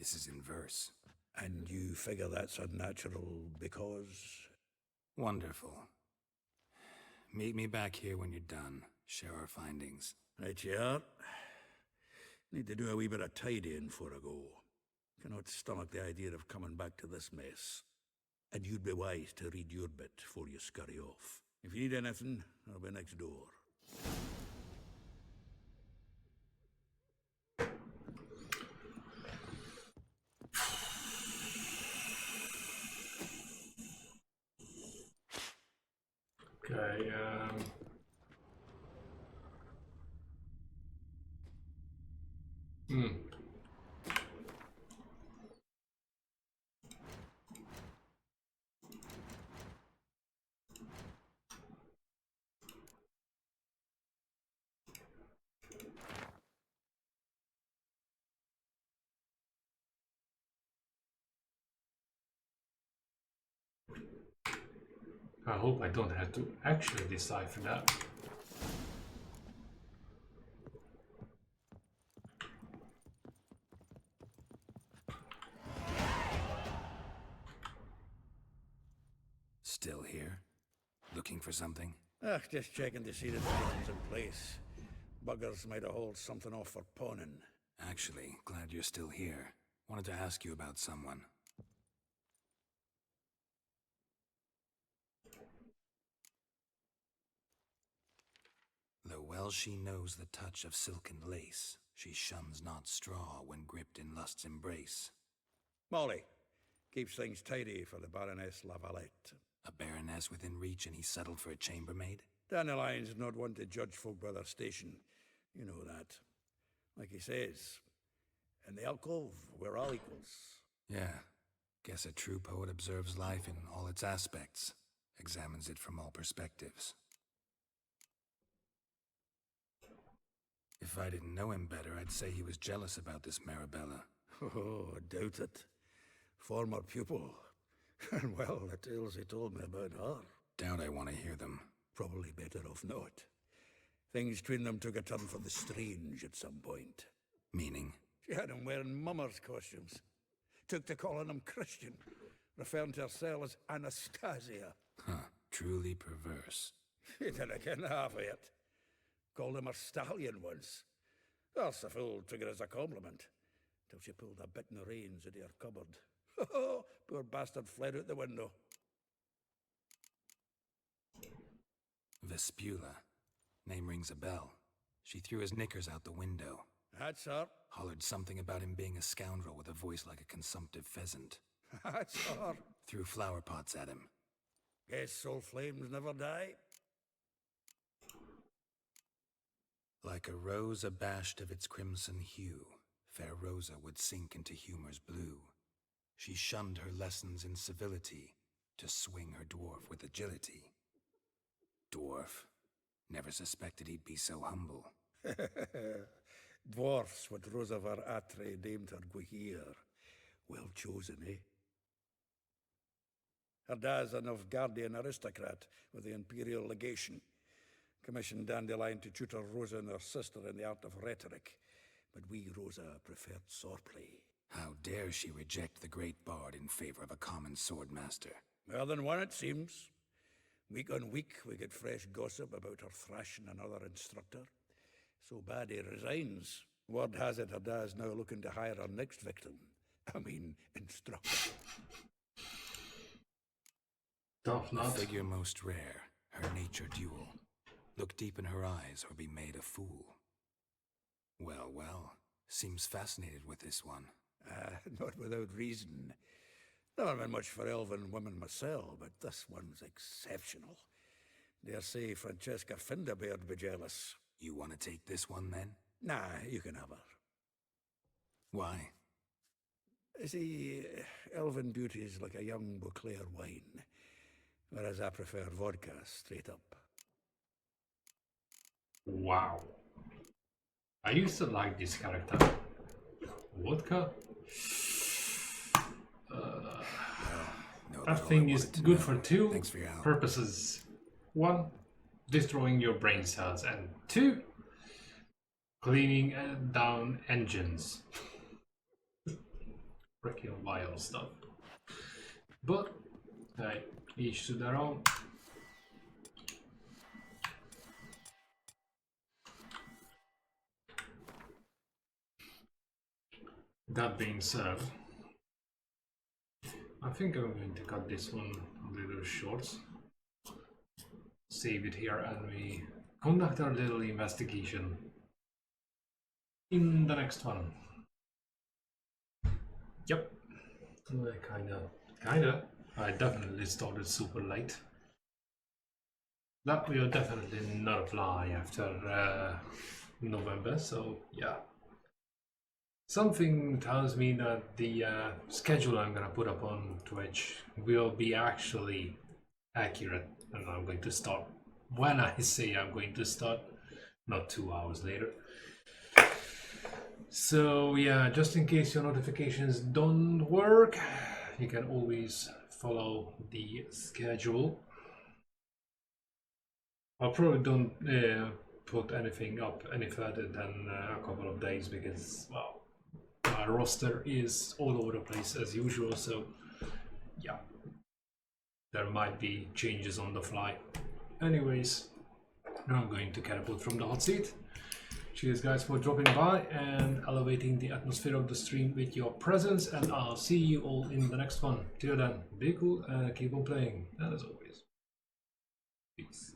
This is in verse. And you figure that's unnatural because... Wonderful. Meet me back here when you're done. Share our findings. Right you are. Need to do a wee bit of tidying before I go. Cannot stomach the idea of coming back to this mess. And you'd be wise to read your bit before you scurry off. If you need anything, I'll be next door. Okay, I hope I don't have to actually decipher that. Still here? Looking for something? Just checking to see that everything's in place. Buggers might have hauled something off for pawning. Actually, glad you're still here. Wanted to ask you about someone. Though well she knows the touch of silken lace, she shuns not straw when gripped in lust's embrace. Molly, keeps things tidy for the Baroness Lavalette. A baroness within reach and he settled for a chambermaid? Dandelion's not one to judge folk by their station. You know that. Like he says, in the alcove, we're all equals. Yeah. Guess a true poet observes life in all its aspects, examines it from all perspectives. If I didn't know him better, I'd say he was jealous about this Marabella. Oh, I doubt it. Former pupil. And well, the tales he told me about her. Doubt I want to hear them. Probably better off not. Things between them took a turn for the strange at some point. Meaning? She had him wearing mummers' costumes. Took to calling him Christian, referring to herself as Anastasia. Huh, truly perverse. He didn't get half of it. Called him a stallion once. The fool took it as a compliment, till she pulled a bit in the reins into her cupboard. Oh, poor bastard fled out the window. Vespula. Name rings a bell. She threw his knickers out the window. That's her. Hollered something about him being a scoundrel with a voice like a consumptive pheasant. That's her. Threw flower pots at him. Guess soul flames never die. Like a rose abashed of its crimson hue, fair Rosa would sink into humor's blue. She shunned her lessons in civility, to swing her dwarf with agility. Dwarf. Never suspected he'd be so humble. Dwarfs what Rosa var Atre named her Guihir. Well chosen, eh? Her dad's a Novgardian aristocrat with the Imperial Legation. Commissioned Dandelion to tutor Rosa and her sister in the art of rhetoric. But we, Rosa, preferred swordplay. How dare she reject the great bard in favor of a common swordmaster? More than one, it seems. Week on week, we get fresh gossip about her thrashing another instructor. So bad he resigns. Word has it her dad's now looking to hire her next victim. I mean, instructor. Tough A nut. figure most rare, her nature dual. Look deep in her eyes or be made a fool. Well, well, seems fascinated with this one. Not without reason. Never been much for elven women myself, but this one's exceptional. Dare say Francesca Finderbeard be jealous. You want to take this one, then? Nah, you can have her. Why? See, elven beauty is like a young Beauclair wine, whereas I prefer vodka straight up. Wow. I used to like this character. Vodka? That thing is good for two purposes. One, destroying your brain cells, and two, cleaning down engines. freaking wild stuff. But hey, each to their own. That being said, I think I'm going to cut this one a little short. Save it here and we conduct our little investigation in the next one. Yep. I definitely started super late. That will definitely not apply after November, so yeah. Something tells me that the schedule I'm gonna put up on Twitch will be actually accurate, and I'm going to start when I say I'm going to start, not 2 hours later. So yeah, just in case your notifications don't work, you can always follow the schedule. I probably don't put anything up any further than a couple of days because, well, my roster is all over the place as usual, so yeah, there might be changes on the fly. Anyways, now I'm going to catapult from the hot seat. Cheers guys for dropping by and elevating the atmosphere of the stream with your presence, and I'll see you all in the next one. Till then, be cool and keep on playing, and as always, peace.